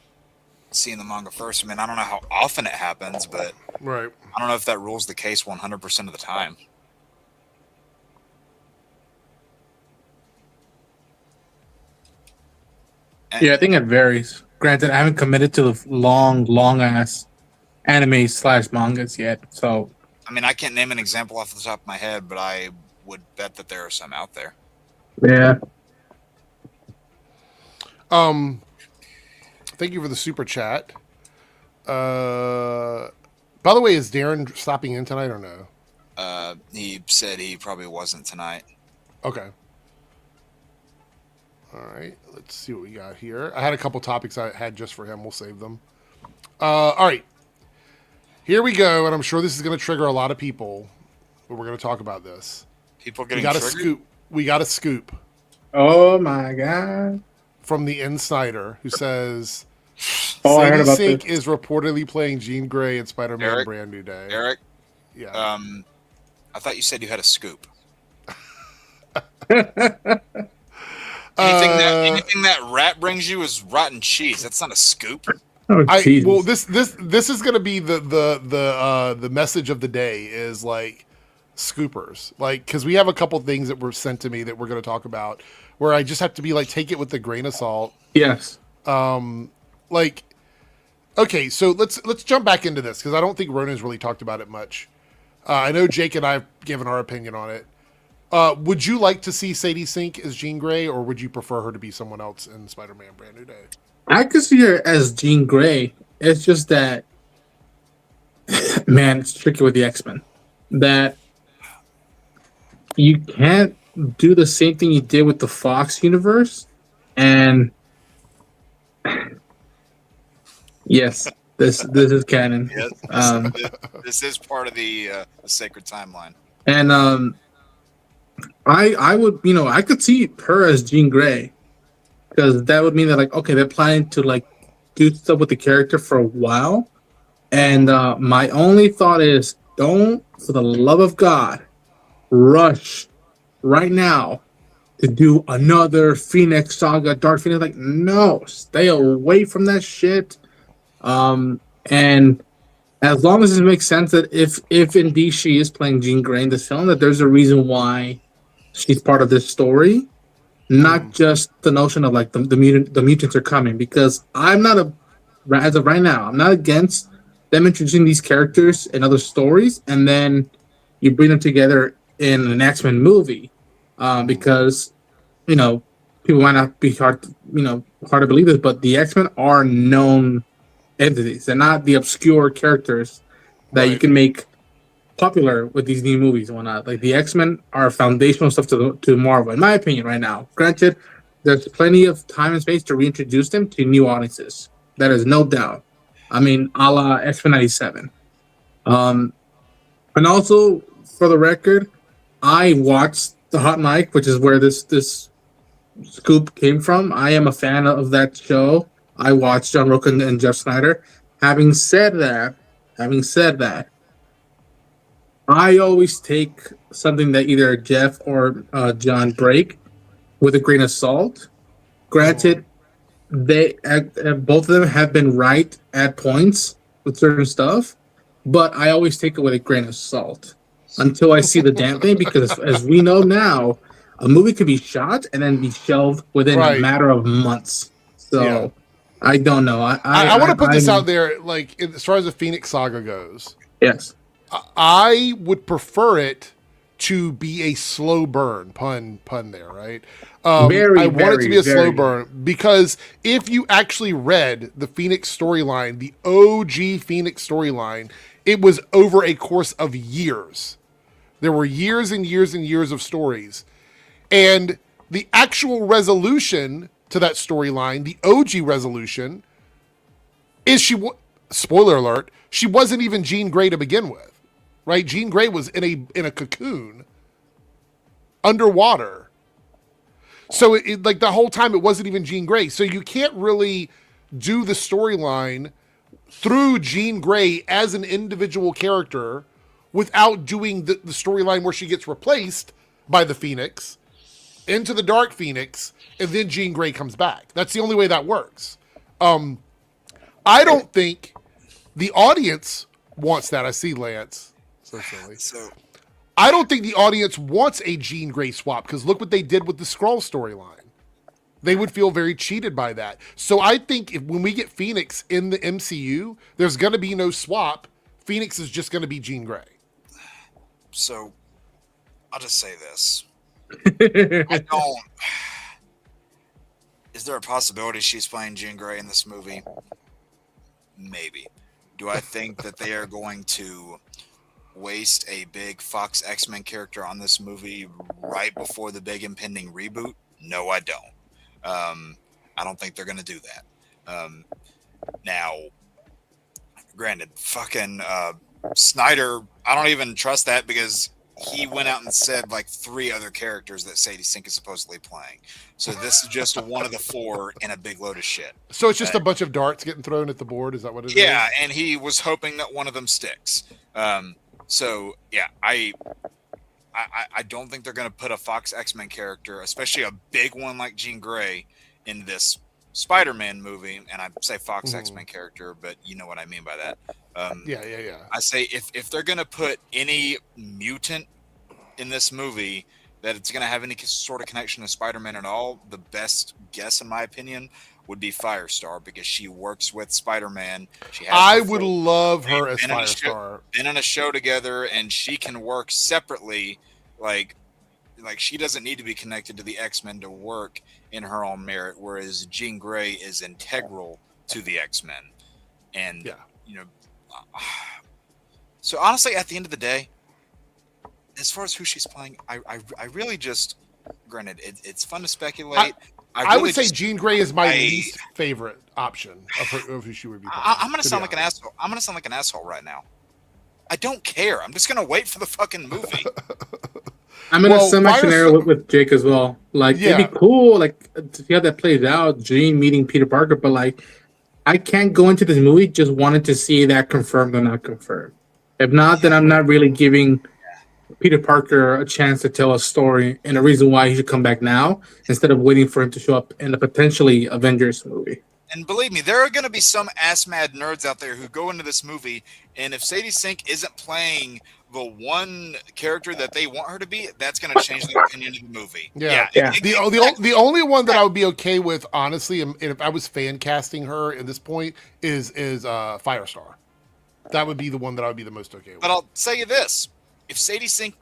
see in the manga first. I mean, I don't know how often it happens, but right. I don't know if that rules the case 100% of the time. Yeah, I think it varies. Granted, I haven't committed to the long ass anime / mangas yet, so. I mean, I can't name an example off the top of my head, but I would bet that there are some out there. Yeah. Thank you for the super chat. By the way, is Darren stopping in tonight or no? He said he probably wasn't tonight. Okay. All right. Let's see what we got here. I had a couple topics I had just for him. We'll save them. All right. Here we go, and I'm sure this is going to trigger a lot of people, but we're going to talk about this. People getting We got a triggered? scoop. We got a scoop Oh my god. from the Insider who says Oh, I heard Sadie about Sink this. is reportedly playing Jean Grey in Spider-Man Eric? Brand New Day. Eric, Yeah. I thought you said you had a scoop. Anything that rat brings you is rotten cheese. That's not a scoop. Oh, Jesus. Well, this is going to be the message of the day is like scoopers, like, because we have a couple things that were sent to me that we're going to talk about where I just have to be like, take it with a grain of salt. Yes. Like, okay, so let's jump back into this because I don't think Ronan's really talked about it much. I know Jake and I have given our opinion on it. Would you like to see Sadie Sink as Jean Grey, or would you prefer her to be someone else in Spider-Man Brand New Day? I could see her as Jean Grey. It's just that, man, it's tricky with the X-Men. That you can't do the same thing you did with the Fox universe. And yes, this is canon. Yes, this is part of the sacred timeline. And I would, I could see her as Jean Grey, because that would mean that, like, okay, they're planning to like do stuff with the character for a while. And my only thought is, don't, for the love of God, rush right now to do another Phoenix saga, Dark Phoenix. Like, no, stay away from that shit. And as long as it makes sense that if indeed she is playing Jean Grey in this film, that there's a reason why she's part of this story, not just the notion of like the mutants are coming. Because I'm not as of right now, I'm not against them introducing these characters in other stories and then you bring them together in an X-Men movie, because people might not be hard to believe this, but the X-Men are known entities. They're not the obscure characters that you can make popular with these new movies and whatnot. Like, the X-Men are foundational stuff to Marvel, in my opinion, right now. Granted, there's plenty of time and space to reintroduce them to new audiences. That is no doubt. I mean, a la X-Men 97. And also, for the record, I watched the Hot Mic, which is where this scoop came from. I am a fan of that show. I watched John Roca and Jeff Snyder. Having said that, I always take something that either Jeff or John break with a grain of salt. Granted, they both of them have been right at points with certain stuff, but I always take it with a grain of salt until I see the damn thing, because as we know now, a movie could be shot and then be shelved within a matter of months. So I don't know. I want to put this out there, like, as far as the Phoenix Saga goes. Yes. I would prefer it to be a slow burn, pun there, right? I want it to be a slow burn, because if you actually read the Phoenix storyline, the OG Phoenix storyline, it was over a course of years. There were years and years and years of stories. And the actual resolution to that storyline, the OG resolution, is spoiler alert, she wasn't even Jean Grey to begin with. Right? Jean Grey was in a cocoon underwater. So it like the whole time it wasn't even Jean Grey. So you can't really do the storyline through Jean Grey as an individual character without doing the storyline where she gets replaced by the Phoenix into the Dark Phoenix, and then Jean Grey comes back. That's the only way that works. I don't think the audience wants that. I see Lance. So silly. I don't think the audience wants a Jean Grey swap, because look what they did with the Skrull storyline. They would feel very cheated by that. So I think when we get Phoenix in the MCU, there's going to be no swap. Phoenix is just going to be Jean Grey. So I'll just say this. I don't. Is there a possibility she's playing Jean Grey in this movie? Maybe. Do I think that they are going to waste a big Fox X-Men character on this movie right before the big impending reboot? No, I don't. I don't think they're going to do that. Now, granted, fucking Snyder, I don't even trust that because he went out and said like 3 other characters that Sadie Sink is supposedly playing. So this is just one of the 4 in a big load of shit. So it's just a bunch of darts getting thrown at the board? Is that what it is? Yeah, and he was hoping that one of them sticks. So yeah, I don't think they're going to put a Fox X-Men character, especially a big one like Jean Grey, in this Spider-Man movie. And I say Fox X-Men character, but you know what I mean by that. Yeah. I say if they're going to put any mutant in this movie that it's going to have any sort of connection to Spider-Man at all, the best guess, in my opinion, would be Firestar, because she works with Spider-Man. I would love her as Firestar. Been in a show together, and she can work separately. Like she doesn't need to be connected to the X-Men to work in her own merit, whereas Jean Grey is integral to the X-Men. And you know, so honestly, at the end of the day, as far as who she's playing, I really just, granted, it's fun to speculate. I would say Jean Grey is my least favorite option of who she would be playing. I'm gonna sound like an asshole. I'm gonna sound like an asshole right now. I don't care. I'm just gonna wait for the fucking movie. I'm in a similar scenario with Jake as well. Like, it'd be cool, like, to see how that plays out, Jean meeting Peter Parker, but like, I can't go into this movie just wanting to see that confirmed or not confirmed. If not, then I'm not really giving Peter Parker a chance to tell a story and a reason why he should come back now instead of waiting for him to show up in a potentially Avengers movie. And believe me, there are going to be some ass-mad nerds out there who go into this movie, and if Sadie Sink isn't playing the one character that they want her to be, that's going to change the opinion of the movie. Yeah. The only one that I would be okay with, honestly, and if I was fan casting her at this point, is Firestar. That would be the one that I would be the most okay with. But I'll tell you this. If Sadie Sink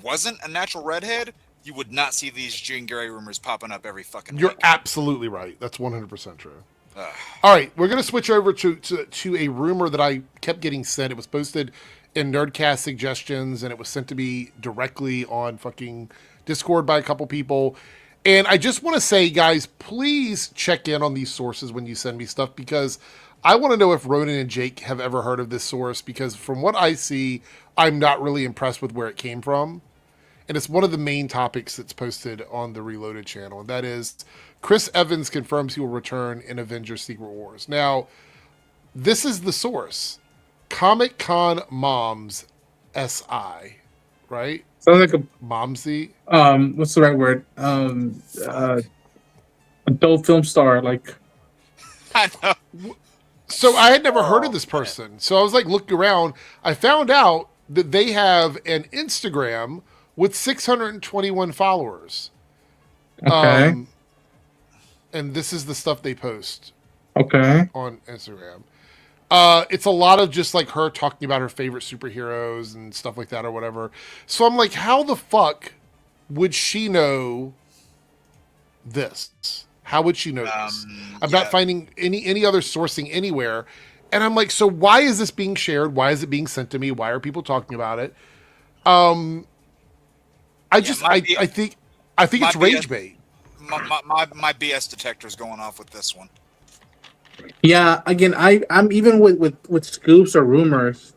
wasn't a natural redhead, you would not see these Jean Grey rumors popping up every fucking You're week. absolutely right. That's 100% true. All right, we're going to switch over to a rumor that I kept getting sent. It was posted in Nerdcast suggestions, and it was sent to me directly on fucking Discord by a couple people. And I just want to say, guys, please check in on these sources when you send me stuff, because I want to know if Ronan and Jake have ever heard of this source, because from what I see, I'm not really impressed with where it came from. And it's one of the main topics that's posted on the Reloaded channel. And that is, Chris Evans confirms he will return in Avengers Secret Wars. Now, this is the source. Comic Con Moms SI, right? Sounds like a Momsy. What's the right word? Adult film star, like. I know. So I had never heard of this person. So I was like looking around. I found out that they have an Instagram with 621 followers. Okay. And this is the stuff they post. Okay. On Instagram. It's a lot of just like her talking about her favorite superheroes and stuff like that or whatever. So I'm like, how the fuck would she know this? How would she know this? I'm not finding any other sourcing anywhere. And I'm like, so why is this being shared? Why is it being sent to me? Why are people talking about it? I think it's rage bait. My BS detector's going off with this one. Yeah, again, I'm even with scoops or rumors,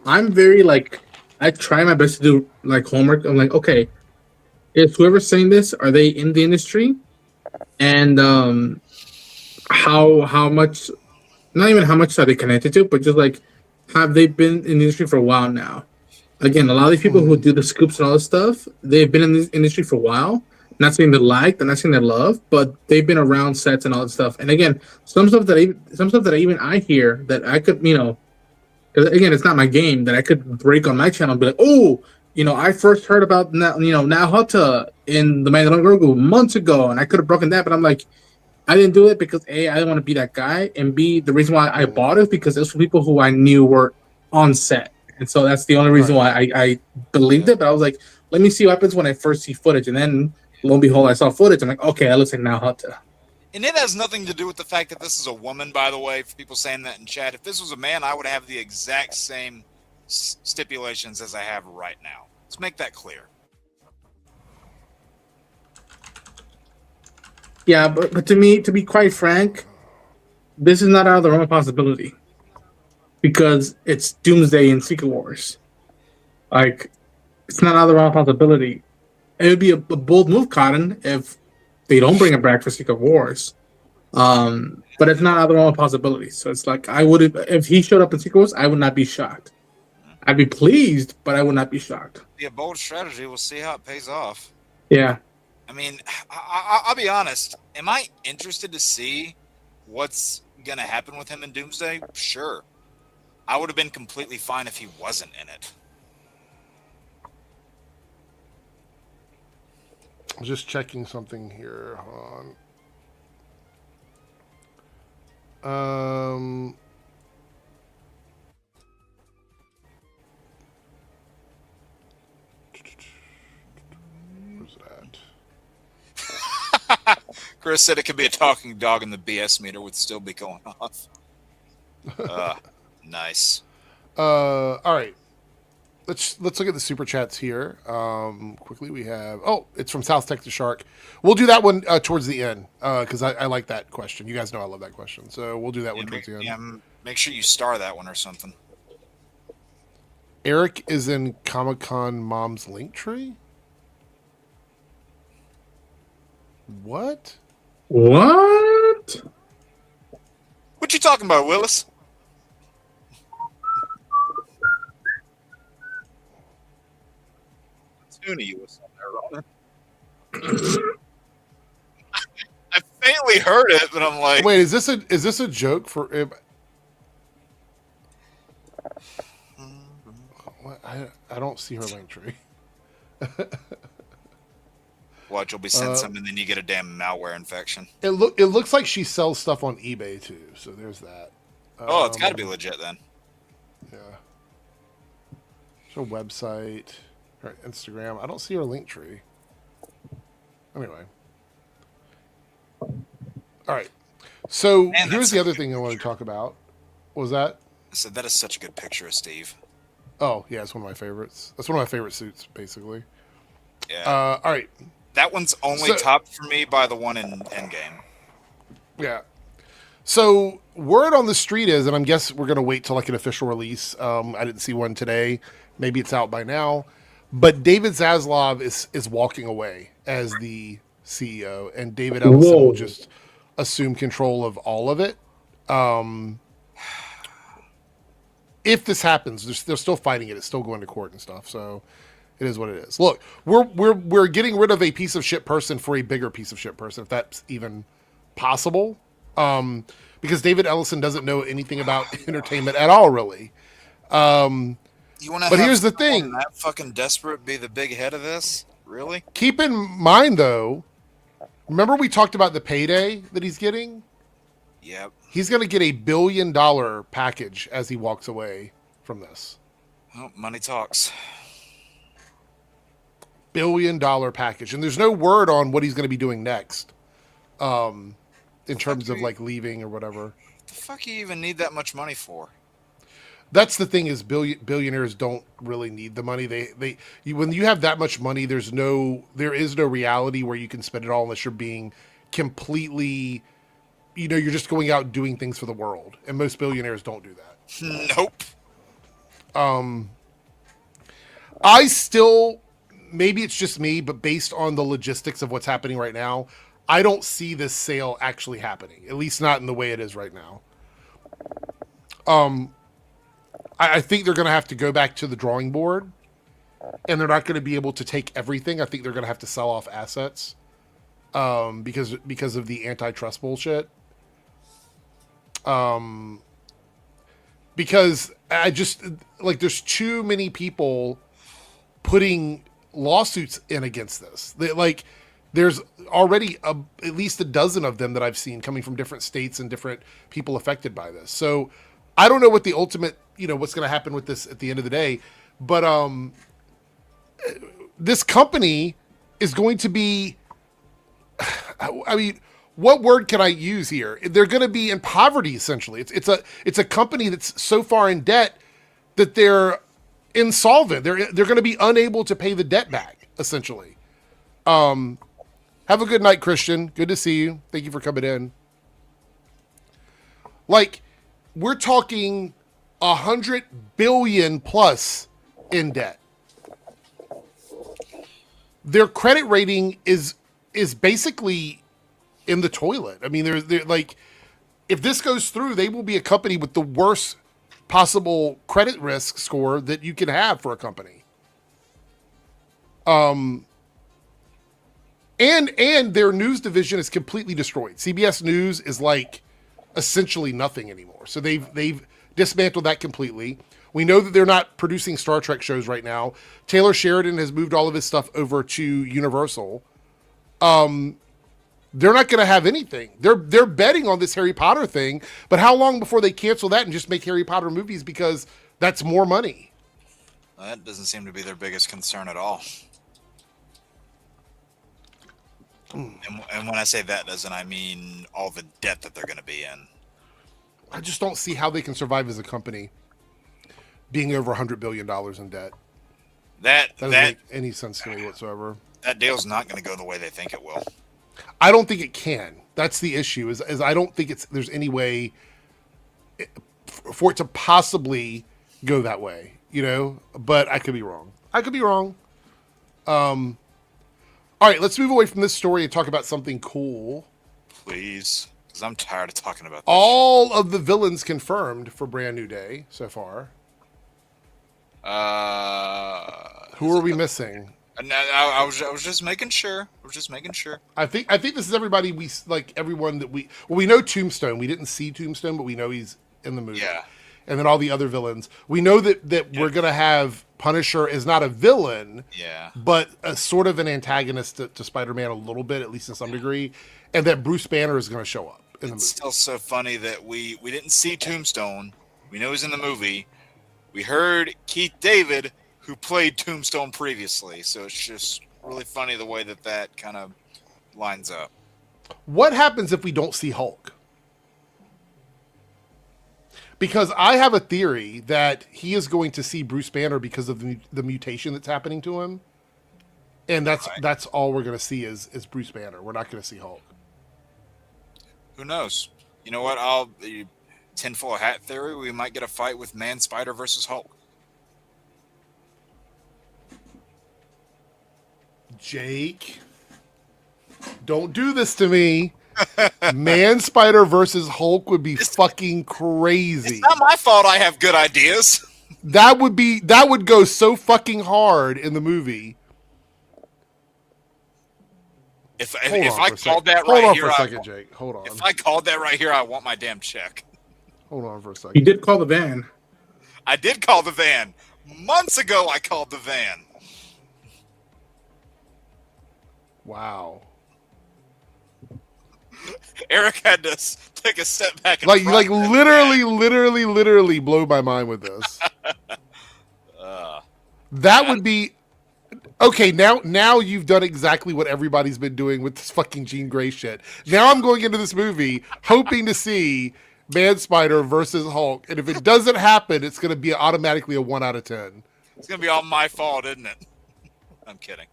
I'm very like, I try my best to do like homework. I'm like, okay, is whoever's saying this, are they in the industry? And how much, not even how much are they connected to, but just like, have they been in the industry for a while now? Again, a lot of these people who do the scoops and all this stuff, they've been in this industry for a while. Not saying they like, they're not saying they love, but they've been around sets and all that stuff. And again, some stuff that even I hear that I could, because again, it's not my game, that I could break on my channel and be like, oh, I first heard about Nahota in the Mandalorian Grogu months ago, and I could have broken that, but I'm like, I didn't do it because A, I didn't want to be that guy, and B, the reason why I bought it is because it was for people who I knew were on set. And so that's the only reason why I believed it. But I was like, let me see what happens when I first see footage, and then lo and behold, I saw footage. I'm like, okay, that looks like Nahuta. And it has nothing to do with the fact that this is a woman, by the way, for people saying that in chat. If this was a man, I would have the exact same stipulations as I have right now. Let's make that clear. Yeah, but to me, to be quite frank, this is not out of the realm of possibility. Because it's Doomsday and Secret Wars. Like, it's not out of the realm of possibility. It would be a bold move, Cotton, if they don't bring it back for Secret Wars. But it's not out of the realm of possibility. So it's like, if he showed up in Secret Wars, I would not be shocked. I'd be pleased, but I would not be shocked. Be a bold strategy. We'll see how it pays off. Yeah. I mean, I'll be honest. Am I interested to see what's going to happen with him in Doomsday? Sure. I would have been completely fine if he wasn't in it. I'm just checking something here. Hold on. Where's that? Chris said it could be a talking dog and the BS meter would still be going off. Nice. All right. Let's look at the super chats here. Quickly, we have. Oh, it's from South Texas Shark. We'll do that one towards the end because I like that question. You guys know I love that question, so we'll do that one towards the end. Yeah, make sure you star that one or something. Eric is in Comic-Con Mom's Linktree. What? What? What you talking about, Willis? You was on there, I faintly heard it, but I'm like, wait, is this a joke for? What? I don't see her link tree. Watch, you'll be sent something, and then you get a damn malware infection. It looks like she sells stuff on eBay too. So there's that. Oh, it's got to be legit then. Yeah. There's a website. Her Instagram. I don't see her link tree. Anyway. All right. So here's the other thing I want to talk about. What was that? I said that is such a good picture of Steve. Oh, yeah, it's one of my favorites. That's one of my favorite suits, basically. Yeah. All right. That one's only topped for me by the one in Endgame. Yeah. So word on the street is, and I guess we're going to wait till like an official release. I didn't see one today. Maybe it's out by now. But David Zaslav is walking away as the CEO, and David Ellison will just assume control of all of it. If this happens, they're still fighting it. It's still going to court and stuff. So it is what it is. Look, we're getting rid of a piece of shit person for a bigger piece of shit person, if that's even possible. Because David Ellison doesn't know anything about entertainment at all, really. But here's the thing: that fucking desperate be the big head of this, really? Keep in mind, though. Remember we talked about the payday that he's getting? Yep. He's going to get $1 billion package as he walks away from this. Oh, money talks. $1 billion package, and there's no word on what he's going to be doing next, in terms of like leaving or whatever. What the fuck you even need that much money for? That's the thing is billionaires don't really need the money. When you have that much money, there is no reality where you can spend it all unless you're being completely, you're just going out and doing things for the world. And most billionaires don't do that. Nope. I still, maybe it's just me, but based on the logistics of what's happening right now, I don't see this sale actually happening. At least not in the way it is right now. I think they're going to have to go back to the drawing board, and they're not going to be able to take everything. I think they're going to have to sell off assets, because of the antitrust bullshit. Because I just there's too many people putting lawsuits in against this. There's already at least a dozen of them that I've seen coming from different states and different people affected by this. So I don't know what the ultimate, what's going to happen with this at the end of the day. But this company is going to be, I mean, what word can I use here? They're going to be in poverty, essentially. It's a company that's so far in debt that they're insolvent. They're going to be unable to pay the debt back, essentially. Have a good night, Christian. Good to see you. Thank you for coming in. Like, we're talking 100 billion plus in debt. Their credit rating is basically in the toilet. I mean, they're like, if this goes through, they will be a company with the worst possible credit risk score that you can have for a company. And their news division is completely destroyed. CBS News is like essentially nothing anymore. So they've dismantled that completely. We know that they're not producing Star Trek shows right now. Taylor Sheridan has moved all of his stuff over to Universal. They're not going to have anything. They're betting on this Harry Potter thing, but how long before they cancel that and just make Harry Potter movies because that's more money? That doesn't seem to be their biggest concern at all. And when I say that doesn't, I mean all the debt that they're going to be in. I just don't see how they can survive as a company being over $100 billion in debt. That doesn't make any sense to me whatsoever. That deal's not going to go the way they think it will. I don't think it can. That's the issue. Is I don't think there's any way for it to possibly go that way. You know, but I could be wrong. All right, let's move away from this story and talk about something cool. Please, because I'm tired of talking about this. All of the villains confirmed for Brand New Day so far. Who are we missing? I was just making sure. I think this is everybody everyone that we know Tombstone. We didn't see Tombstone, but we know he's in the movie. Yeah. And then all the other villains. We know that we're gonna have Punisher is not a villain, but a sort of an antagonist to Spider-Man a little bit, at least in some degree, and that Bruce Banner is gonna show up in the movie. It's still so funny that we didn't see Tombstone. We know he's in the movie. We heard Keith David, who played Tombstone previously, so it's just really funny the way that kind of lines up. What happens if we don't see Hulk? Because I have a theory that he is going to see Bruce Banner because of the mutation that's happening to him, and that's all we're going to see is Bruce Banner. We're not going to see Hulk. Who knows? You know what? The tinfoil hat theory. We might get a fight with Man Spider versus Hulk. Jake, don't do this to me. Man Spider versus Hulk would be fucking crazy. It's not my fault I have good ideas. That would go so fucking hard in the movie. If I called that right here, hold on for a second, Jake. Hold on. If I called that right here, I want my damn check. Hold on for a second. You did call the van. I did call the van. Months ago, I called the van. Wow. Eric had to take a step back and literally blow my mind with this. That would be okay. Now you've done exactly what everybody's been doing with this fucking Jean Grey shit. Now I'm going into this movie hoping to see Man Spider versus Hulk, and if it doesn't happen, it's going to be automatically a 1 out of 10. It's going to be all my fault, isn't it? I'm kidding.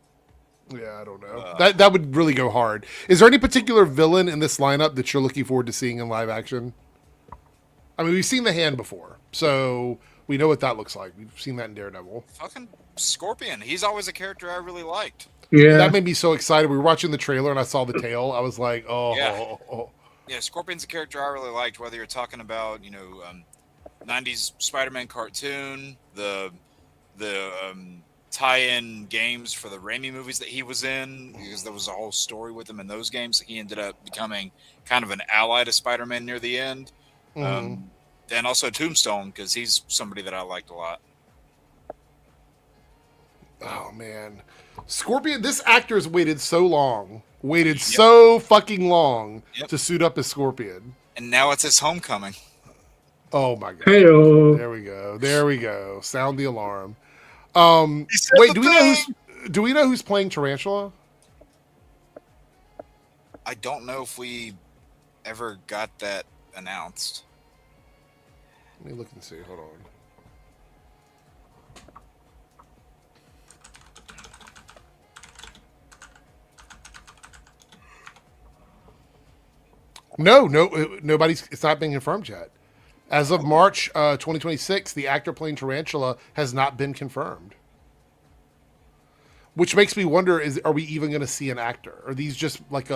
Yeah, I don't know. That would really go hard. Is there any particular villain in this lineup that you're looking forward to seeing in live action? I mean, we've seen the Hand before, so we know what that looks like. We've seen that in Daredevil. Fucking Scorpion. He's always a character I really liked. Yeah. That made me so excited. We were watching the trailer and I saw the tail. I was like, Yeah, Scorpion's a character I really liked, whether you're talking about, 90s Spider-Man cartoon, the tie-in games for the Raimi movies that he was in, because there was a whole story with him in those games. He ended up becoming kind of an ally to Spider-Man near the end. And also Tombstone, because he's somebody that I liked a lot. Oh, man. Scorpion, this actor's waited so fucking long to suit up as Scorpion. And now it's his homecoming. Oh, my God. Hey-o. There we go. Sound the alarm. Wait, do we know do we know who's playing Tarantula? I don't know if we ever got that announced. Let me look and see. Hold on. No, nobody's. It's not been confirmed yet. As of March 2026, the actor playing Tarantula has not been confirmed. Which makes me wonder: are we even going to see an actor? Are these just like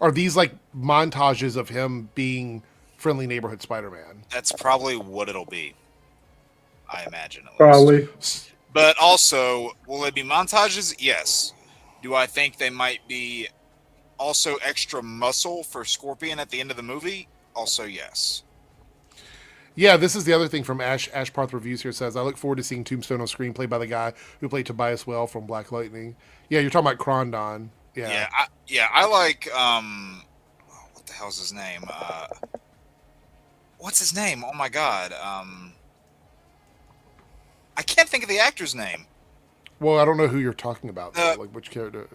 Are these like montages of him being friendly neighborhood Spider-Man? That's probably what it'll be. I imagine. At least. Probably. But also, will it be montages? Yes. Do I think they might be also extra muscle for Scorpion at the end of the movie? Also, yes. Yeah, this is the other thing from Ashparth Reviews here says, I look forward to seeing Tombstone on screen played by the guy who played Tobias Well from Black Lightning. Yeah, you're talking about Krondon. Yeah. I like, what the hell's his name? What's his name? Oh my God. I can't think of the actor's name. Well, I don't know who you're talking about. Like which character?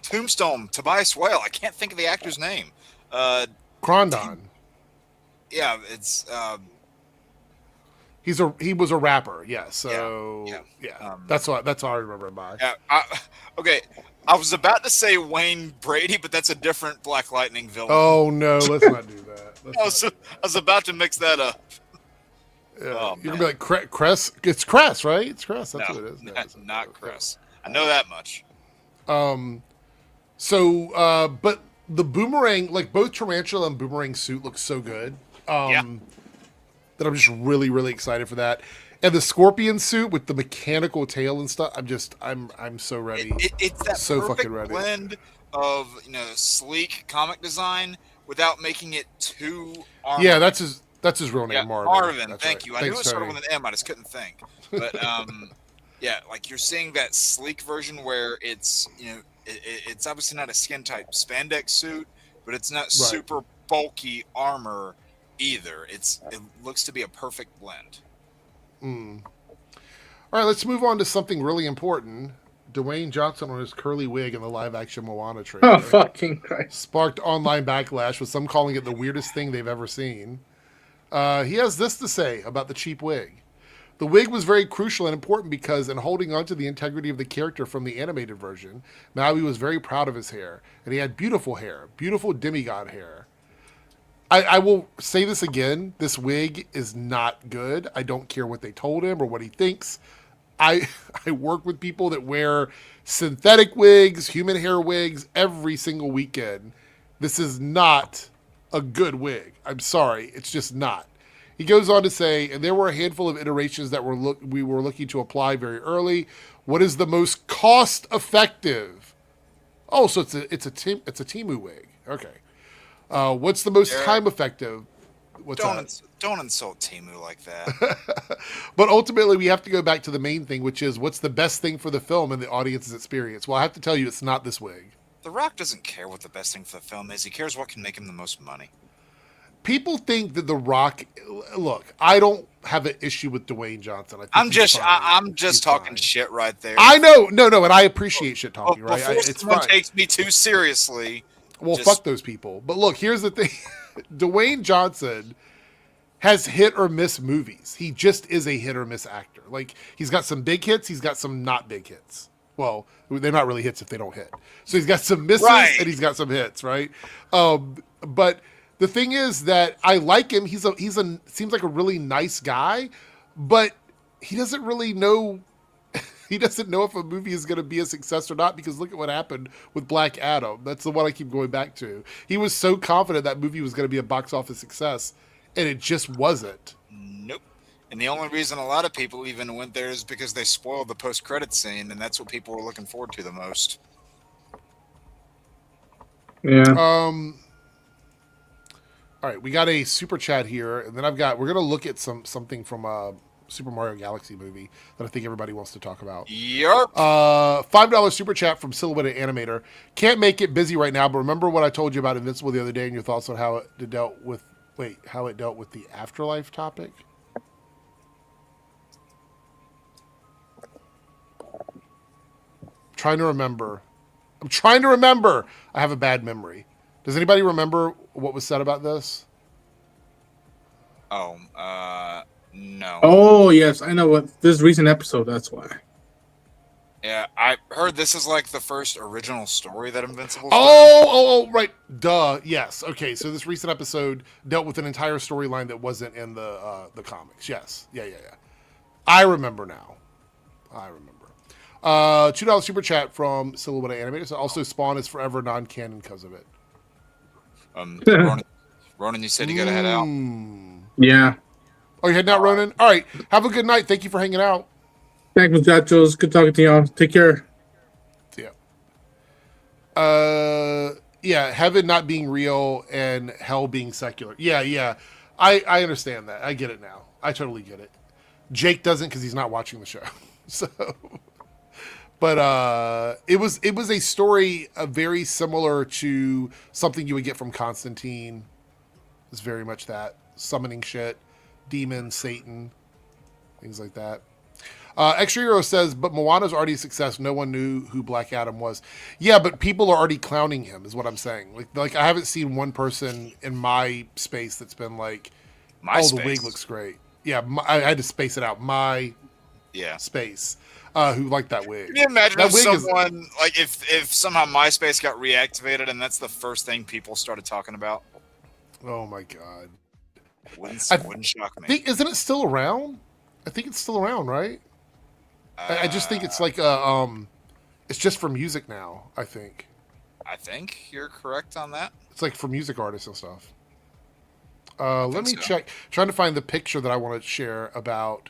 Tombstone, Tobias Whale. I can't think of the actor's name. Krondon. Yeah, it's he was a rapper. Yeah. So yeah. That's all I remember him by. Yeah. Okay. I was about to say Wayne Brady, but that's a different Black Lightning villain. Oh no, let's not do that. I was about to mix that up. Yeah. Oh, you're gonna be like Cress. It's Cress, right? It's Cress. That's what it is. No, not Cress. I know that much. So, but the Boomerang, like both Tarantula and Boomerang suit looks so good. That I'm just really, really excited for that. And the Scorpion suit with the mechanical tail and stuff, I'm so ready. It's that so perfect fucking ready. blend of sleek comic design without making it too armored. Yeah, that's his real name, Marvin. Marvin, That's thank right. you. I knew it started with an M, I just couldn't think. But yeah, like you're seeing that sleek version where it's it's obviously not a skin type spandex suit, but it's not super bulky armor either. It looks to be a perfect blend. All right, let's move on to something really important. Dwayne Johnson on his curly wig in the live-action Moana trailer. Oh, fucking Christ. Sparked online backlash, with some calling it the weirdest thing they've ever seen. He has this to say about the cheap wig. The wig was very crucial and important because, in holding on to the integrity of the character from the animated version, Maui was very proud of his hair. And he had beautiful hair, beautiful demigod hair. I will say this again. This wig is not good. I don't care what they told him or what he thinks. I work with people that wear synthetic wigs, human hair wigs every single weekend. This is not a good wig. I'm sorry. It's just not. He goes on to say, and there were a handful of iterations that we were looking to apply very early. What is the most cost effective? Oh, so it's a Temu wig. Okay. What's the most time effective? Don't insult Temu like that. But ultimately, we have to go back to the main thing, which is what's the best thing for the film and the audience's experience. Well, I have to tell you, it's not this wig. The Rock doesn't care what the best thing for the film is. He cares what can make him the most money. People think that The Rock. Look, I don't have an issue with Dwayne Johnson. I'm just talking shit right there. I know, no, and I appreciate shit talking. Right, it's fine. Takes me too seriously. Well, fuck those people. But look, here's the thing: Dwayne Johnson has hit or miss movies. He just is a hit or miss actor. Like he's got some big hits, he's got some not big hits. Well, they're not really hits if they don't hit. So he's got some misses and he's got some hits, right? But the thing is that I like him. He's seems like a really nice guy, but he doesn't really know. He doesn't know if a movie is going to be a success or not, because look at what happened with Black Adam. That's the one I keep going back to. He was so confident that movie was going to be a box office success, and it just wasn't. Nope. And the only reason a lot of people even went there is because they spoiled the post-credit scene, and that's what people were looking forward to the most. Yeah. All right, we got a super chat here, and then we're gonna look at something from Super Mario Galaxy movie that I think everybody wants to talk about. Yep. $5 super chat from Silhouette Animator. Can't make it, busy right now, but remember what I told you about Invincible the other day and your thoughts on how it dealt with the afterlife topic? trying to remember. I have a bad memory. Does anybody remember what was said about this? Oh, no. Oh yes, I know what this recent episode. That's why. Yeah, I heard this is like the first original story that Invincible's Oh, right. Duh. Yes. Okay. So this recent episode dealt with an entire storyline that wasn't in the comics. Yes. Yeah. I remember now. $2 super chat from Silhouette Animators. Also, Spawn is forever non-canon because of it. Ronan, you said you gotta head out. Yeah. Oh, you're heading out, Ronan? All right. Have a good night. Thank you for hanging out. Thanks, muchachos. Good talking to y'all. Take care. Yeah. Heaven not being real and hell being secular. Yeah. I understand that. I get it now. I totally get it. Jake doesn't because he's not watching the show. So, but it was a story very similar to something you would get from Constantine. It's very much that summoning shit, demons, Satan, things like that. Extra Hero says, but Moana's already a success. No one knew who Black Adam was. Yeah, but people are already clowning him, is what I'm saying. Like I haven't seen one person in my space that's been like, the wig looks great. Yeah, I had to space it out. Space. Who liked that wig? Can you imagine if someone, like, if somehow MySpace got reactivated and that's the first thing people started talking about? Oh my god. Wouldn't shock me. Isn't it still around? I think it's still around, right? I just think it's like it's just for music now, I think. I think you're correct on that. It's like for music artists and stuff. Let me check. Trying to find the picture that I want to share about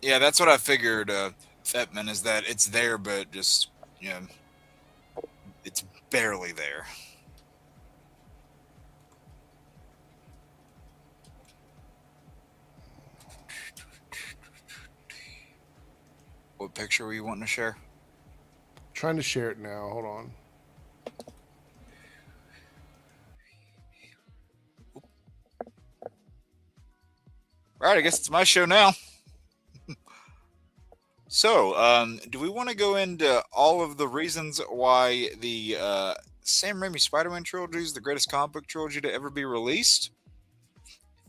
Yeah, that's what I figured, Fetman, is that it's there, but just, it's barely there. What picture were you wanting to share? Trying to share it now. Hold on. All right, I guess it's my show now. So, do we want to go into all of the reasons why the Sam Raimi Spider-Man trilogy is the greatest comic book trilogy to ever be released?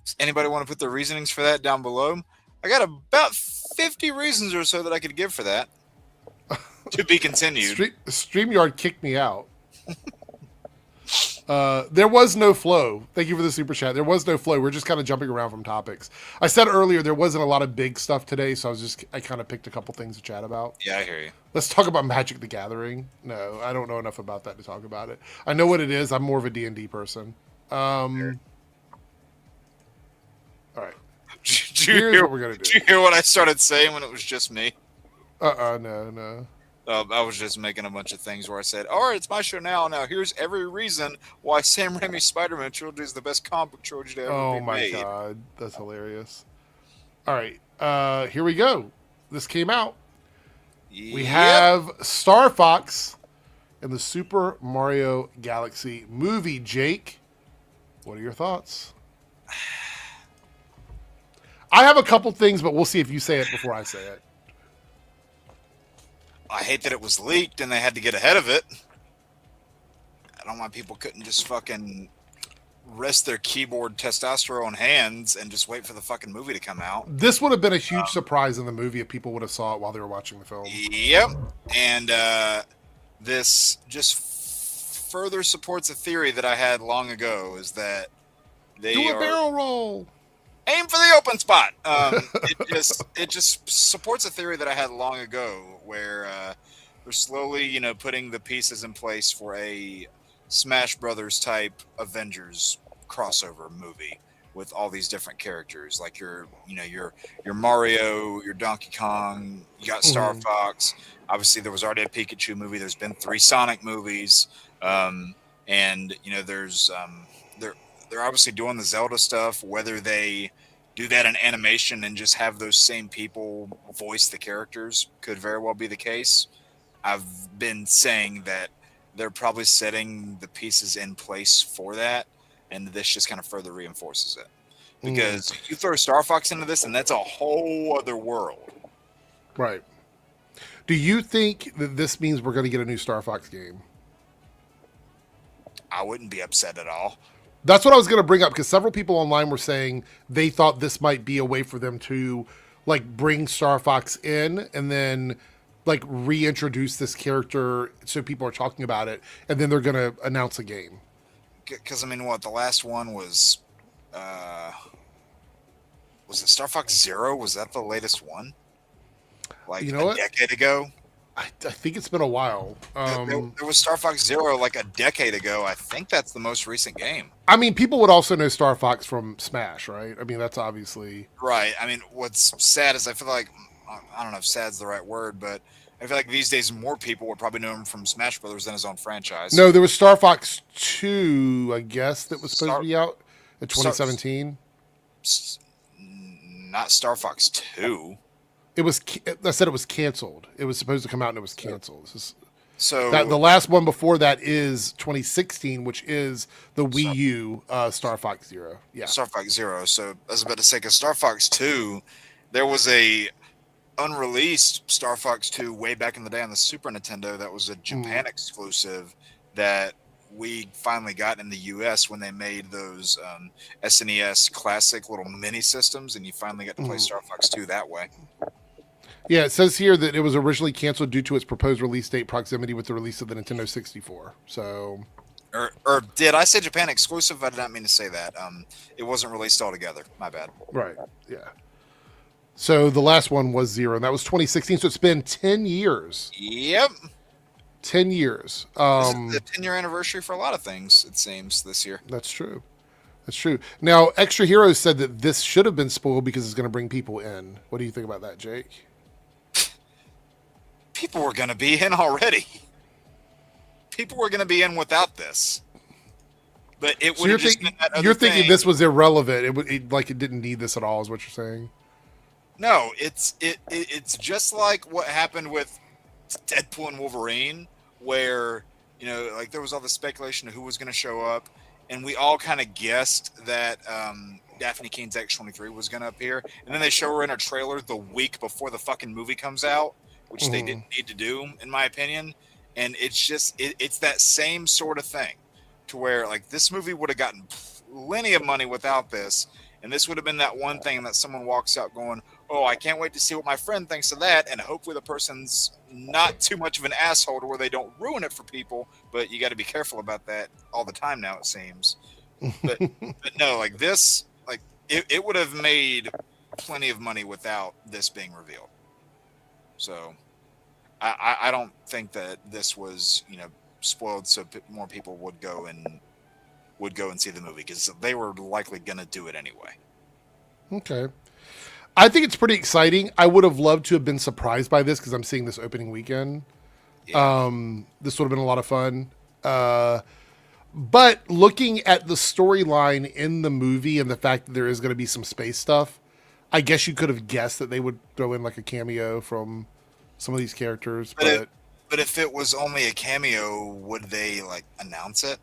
Does anybody want to put the reasonings for that down below? I got about 50 reasons or so that I could give for that. To be continued. StreamYard kicked me out. There was no flow. Thank you for the super chat. There was no flow. We're just kind of jumping around from topics. I said earlier there wasn't a lot of big stuff today, so I kind of picked a couple things to chat about. Yeah, I hear you. Let's talk about Magic the Gathering. No, I don't know enough about that to talk about it. I know what it is. I'm more of a D&D person. All right. Here's what we're going to do. Did you hear what I started saying when it was just me? No. I was just making a bunch of things where I said, all right, it's my show now. Now, here's every reason why Sam Raimi's Spider-Man trilogy is the best comic book trilogy to ever be made. Oh, my God. That's hilarious. All right. Here we go. This came out. Yep. We have Star Fox in the Super Mario Galaxy movie. Jake, what are your thoughts? I have a couple things, but we'll see if you say it before I say it. I hate that it was leaked and they had to get ahead of it. I don't know why people couldn't just fucking rest their keyboard testosterone hands and just wait for the fucking movie to come out. This would have been a huge surprise in the movie if people would have saw it while they were watching the film. Yep. And this just further supports a theory that I had long ago, is that they do a barrel roll. Aim for the open spot. It just supports a theory that I had long ago, where they're slowly, putting the pieces in place for a Smash Brothers type Avengers crossover movie with all these different characters, like your Mario, your Donkey Kong, you got Star Fox. Obviously, there was already a Pikachu movie. There's been 3 Sonic movies, and there's They're obviously doing the Zelda stuff. Whether they do that in animation and just have those same people voice the characters could very well be the case. I've been saying that they're probably setting the pieces in place for that, and this just kind of further reinforces it. because you throw Star Fox into this, and that's a whole other world. Right. Do you think that this means we're going to get a new Star Fox game? I wouldn't be upset at all. That's what I was going to bring up, because several people online were saying they thought this might be a way for them to like bring Star Fox in and then like reintroduce this character so people are talking about it, and then they're going to announce a game. Because I mean, what the last one was it Star Fox Zero? Was that the latest one? Like a decade ago? I think it's been a while. There was Star Fox Zero like a decade ago. I think that's the most recent game. I mean, people would also know Star Fox from Smash, right? I mean, that's obviously... Right. I mean, what's sad is I feel like, I don't know if sad's the right word, but I feel like these days more people would probably know him from Smash Brothers than his own franchise. No, there was Star Fox 2, I guess, that was supposed to be out in 2017. Not Star Fox 2. It was. I said it was canceled. It was supposed to come out and it was canceled. So the last one before that is 2016, which is the Wii U Star Fox Zero. Yeah, Star Fox Zero. So I was about to say, because Star Fox 2, there was a unreleased Star Fox 2 way back in the day on the Super Nintendo that was a Japan exclusive that we finally got in the US when they made those SNES classic little mini systems, and you finally got to play Star Fox 2 that way. Yeah, it says here that it was originally canceled due to its proposed release date proximity with the release of the Nintendo 64. So, or did I say Japan exclusive? I did not mean to say that. It wasn't released altogether. My bad. Right. Yeah. So the last one was Zero, and that was 2016. So it's been 10 years. Yep. 10 years. This is the 10-year anniversary for a lot of things, it seems, this year. That's true. That's true. Now, Extra Heroes said that this should have been spoiled because it's going to bring people in. What do you think about that, Jake? People were going to be in already. People were going to be in without this. But it would have just been that other You're thinking thing. this was irrelevant. It didn't need this at all, is what you're saying? No, it's just like what happened with Deadpool and Wolverine, where, you know, like there was all the speculation of who was going to show up, and we all kind of guessed that Daphne Keene's X-23 was going to appear, and then they show her in a trailer the week before the fucking movie comes out, which they didn't need to do, in my opinion. And it's just it's that same sort of thing, to where like this movie would have gotten plenty of money without this, and this would have been that one thing that someone walks out going, oh, I can't wait to see what my friend thinks of that, and hopefully the person's not too much of an asshole to where they don't ruin it for people, but you got to be careful about that all the time now, it seems. But no, like this, like it would have made plenty of money without this being revealed. So I don't think that this was, you know, spoiled so more people would go and see the movie, because they were likely going to do it anyway. Okay. I think it's pretty exciting. I would have loved to have been surprised by this because I'm seeing this opening weekend. Yeah. This would have been a lot of fun. But looking at the storyline in the movie and the fact that there is going to be some space stuff, I guess you could have guessed that they would throw in like a cameo from some of these characters. But if it was only a cameo, would they like announce it?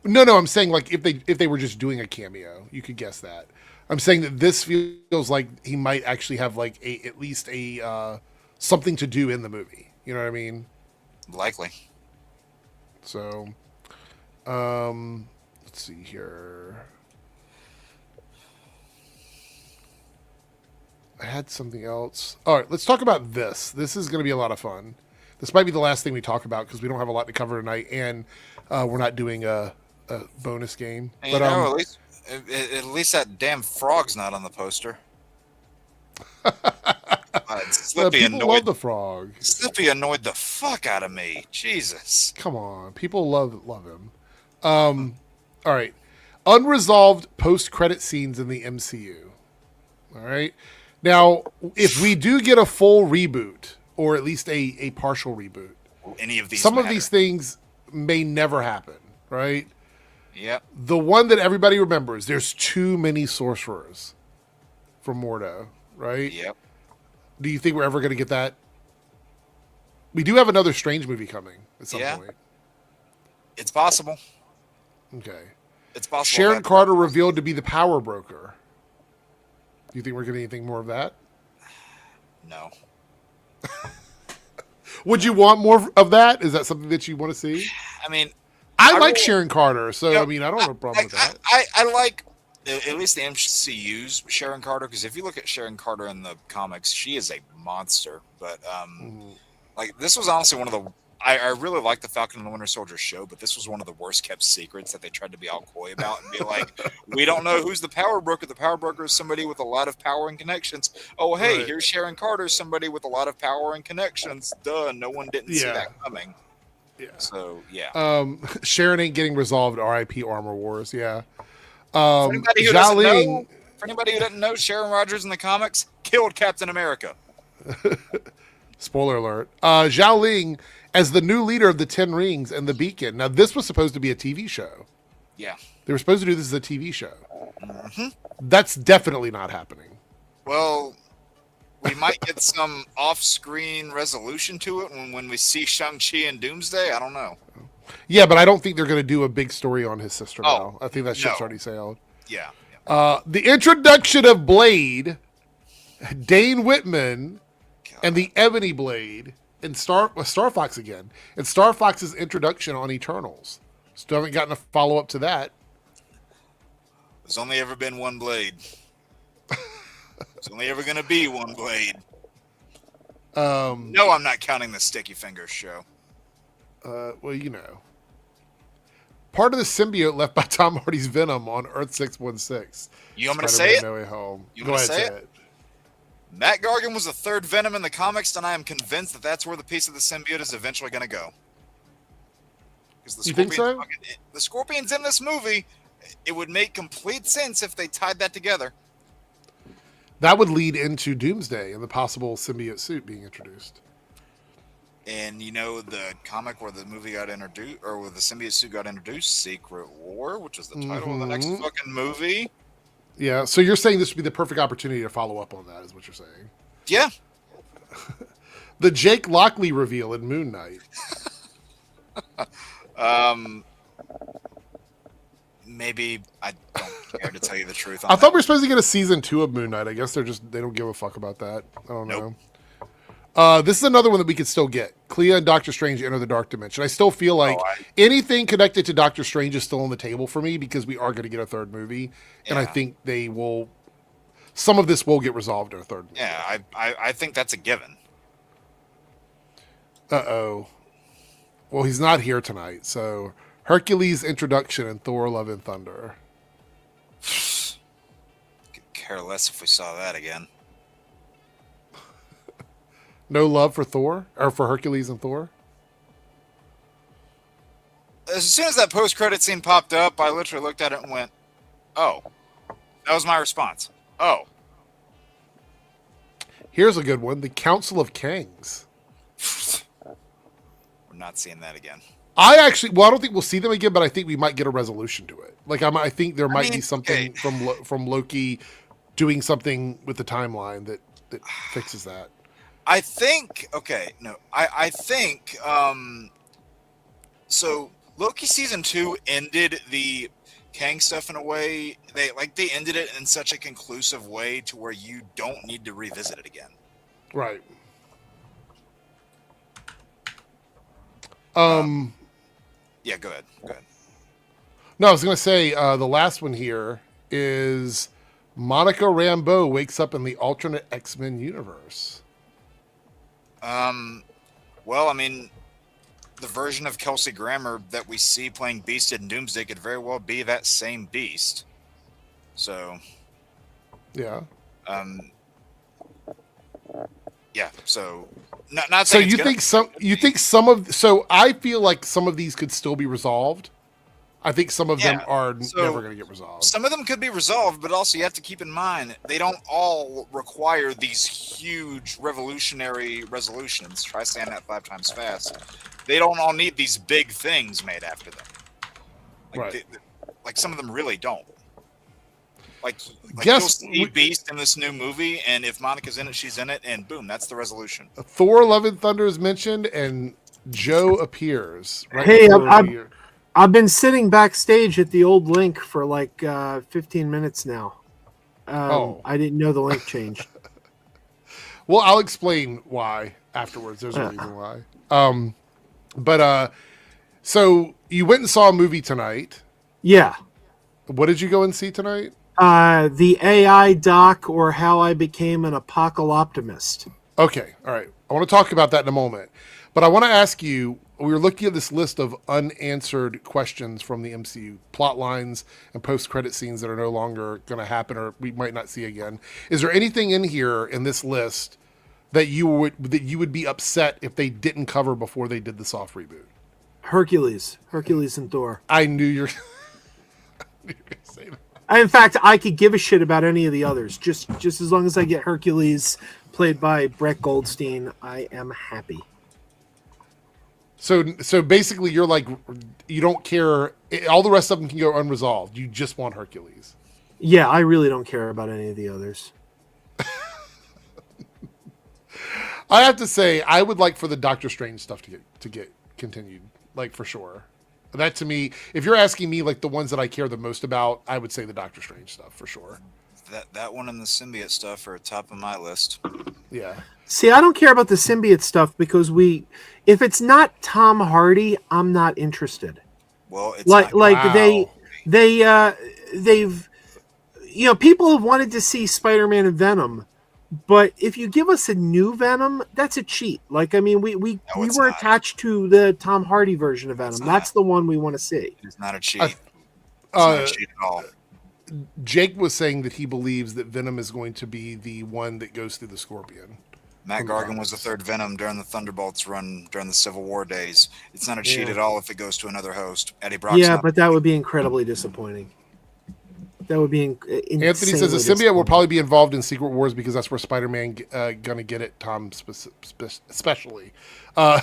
No, I'm saying like if they were just doing a cameo, you could guess that. I'm saying that this feels like he might actually have like at least something to do in the movie. You know what I mean? Likely. So, let's see here. I had something else. All right, let's talk about this. This is going to be a lot of fun. This might be the last thing we talk about because we don't have a lot to cover tonight, and we're not doing a bonus game. And but at least that damn frog's not on the poster. People love the frog. Slippy annoyed the fuck out of me. Jesus. Come on, people love him. All right, unresolved post-credit scenes in the MCU. All right, now if we do get a full reboot or at least a partial reboot, any of these, some of these things may never happen. Right. Yep. The one that everybody remembers, there's too many sorcerers from Mordo, right? Yep. Do you think we're ever going to get that? We do have another Strange movie coming at some point. It's possible. Okay. It's possible. Sharon Carter revealed to be the power broker. Do you think we're getting anything more of that? No. Would you want more of that? Is that something that you want to see? I mean, I like really, Sharon Carter, so I mean, I don't have a problem with that. I like at least the MCU's Sharon Carter, because if you look at Sharon Carter in the comics, she is a monster. But like this was honestly one of the. I really like the Falcon and the Winter Soldier show, but this was one of the worst kept secrets that they tried to be all coy about and be like, we don't know who's the power broker. The power broker is somebody with a lot of power and connections. Oh, hey, right. Here's Sharon Carter, somebody with a lot of power and connections. Duh, no one didn't see that coming. Yeah. So, yeah. Sharon ain't getting resolved, RIP Armor Wars, yeah. For anybody who doesn't know, Sharon Rogers in the comics killed Captain America. Spoiler alert. Zhao Ling as the new leader of the Ten Rings and the Beacon. Now, this was supposed to be a TV show. Yeah. They were supposed to do this as a TV show. Mm-hmm. That's definitely not happening. Well, we might get some off-screen resolution to it when we see Shang-Chi and Doomsday. I don't know. Yeah, but I don't think they're going to do a big story on his sister now. I think that ship's already sailed. Yeah. The introduction of Blade, Dane Whitman, and the Ebony Blade, and Star Fox again, and Star Fox's introduction on Eternals. Still haven't gotten a follow-up to that. There's only ever been one Blade. There's only ever going to be one Blade. No, I'm not counting the Sticky Fingers show. Well, you know. Part of the symbiote left by Tom Hardy's Venom on Earth 616. You want me to say it? No Way Home. You Go want ahead, to say say it? it. Matt Gargan was the third Venom in the comics, and I am convinced that that's where the piece of the symbiote is eventually going to go. You think so? The Scorpion's in this movie. It would make complete sense if they tied that together. That would lead into Doomsday and the possible symbiote suit being introduced. And you know the comic where the movie got introduced, or where the symbiote suit got introduced, Secret War, which is the title of the next fucking movie. Yeah, so you're saying this would be the perfect opportunity to follow up on that, is what you're saying? Yeah. The Jake Lockley reveal in Moon Knight. Maybe I don't care to tell you the truth. I thought we were supposed to get a season 2 of Moon Knight. I guess they don't give a fuck about that. I don't know. This is another one that we could still get. Clea and Doctor Strange Enter the Dark Dimension. I still feel like anything connected to Doctor Strange is still on the table for me because we are going to get a third movie. And I think some of this will get resolved in a third movie. Yeah, I think that's a given. Uh-oh. Well, he's not here tonight, so Hercules' introduction in Thor Love and Thunder. Could care less if we saw that again. No love for Thor? Or for Hercules and Thor? As soon as that post-credit scene popped up, I literally looked at it and went, oh. That was my response. Oh. Here's a good one. The Council of Kangs. We're not seeing that again. I don't think we'll see them again, but I think we might get a resolution to it. Like, I think there might be something from Loki doing something with the timeline that fixes that. I think, so Loki season 2 ended the Kang stuff in a way, they ended it in such a conclusive way to where you don't need to revisit it again. Right. Yeah, go ahead. No, I was going to say, the last one here is Monica Rambeau wakes up in the alternate X-Men universe. Well, I mean, the version of Kelsey Grammer that we see playing Beast in Doomsday could very well be that same Beast. So, yeah. Yeah. So, not so saying you think so I feel like some of these could still be resolved. I think some of them are never going to get resolved. Some of them could be resolved, but also you have to keep in mind they don't all require these huge revolutionary resolutions. Try saying that 5 times fast. They don't all need these big things made after them. Right. Like some of them really don't. Like you'll see Beast in this new movie, and if Monica's in it, she's in it, and boom, that's the resolution. Thor: Love and Thunder is mentioned, and Joe appears. Right hey, I've been sitting backstage at the old link for like 15 minutes now. I didn't know the link changed. Well, I'll explain why afterwards. There's a reason why. So you went and saw a movie tonight. Yeah. What did you go and see tonight? The AI doc, or How I Became an Apocalyptimist. Okay, all right. I want to talk about that in a moment. But I want to ask you, we were looking at this list of unanswered questions from the MCU, plot lines and post-credit scenes that are no longer going to happen or we might not see again. Is there anything in here in this list that you would be upset if they didn't cover before they did the soft reboot? Hercules and Thor. I knew you were going to say that. In fact, I could give a shit about any of the others. Just as long as I get Hercules played by Brett Goldstein, I am happy. So basically, you're like, you don't care. All the rest of them can go unresolved. You just want Hercules. Yeah, I really don't care about any of the others. I have to say, I would like for the Doctor Strange stuff to get continued, like for sure. That to me, if you're asking me like the ones that I care the most about, I would say the Doctor Strange stuff for sure. That one and the symbiote stuff are top of my list. Yeah. See, I don't care about the symbiote stuff because if it's not Tom Hardy, I'm not interested. Well, it's like wow. they've people have wanted to see Spider-Man and Venom, but if you give us a new Venom, that's a cheat. Like, I mean, we were attached to the Tom Hardy version of Venom. That's the one we want to see. It's not a cheat. It's not a cheat at all. Jake was saying that he believes that Venom is going to be the one that goes through the Scorpion. Matt Gargan was the third Venom during the Thunderbolts run during the Civil War days. It's not a cheat at all if it goes to another host. Eddie Brock's but that would be incredibly disappointing. That would be Anthony says the symbiote will probably be involved in Secret Wars because that's where Spider-Man gonna get it. Tom especially.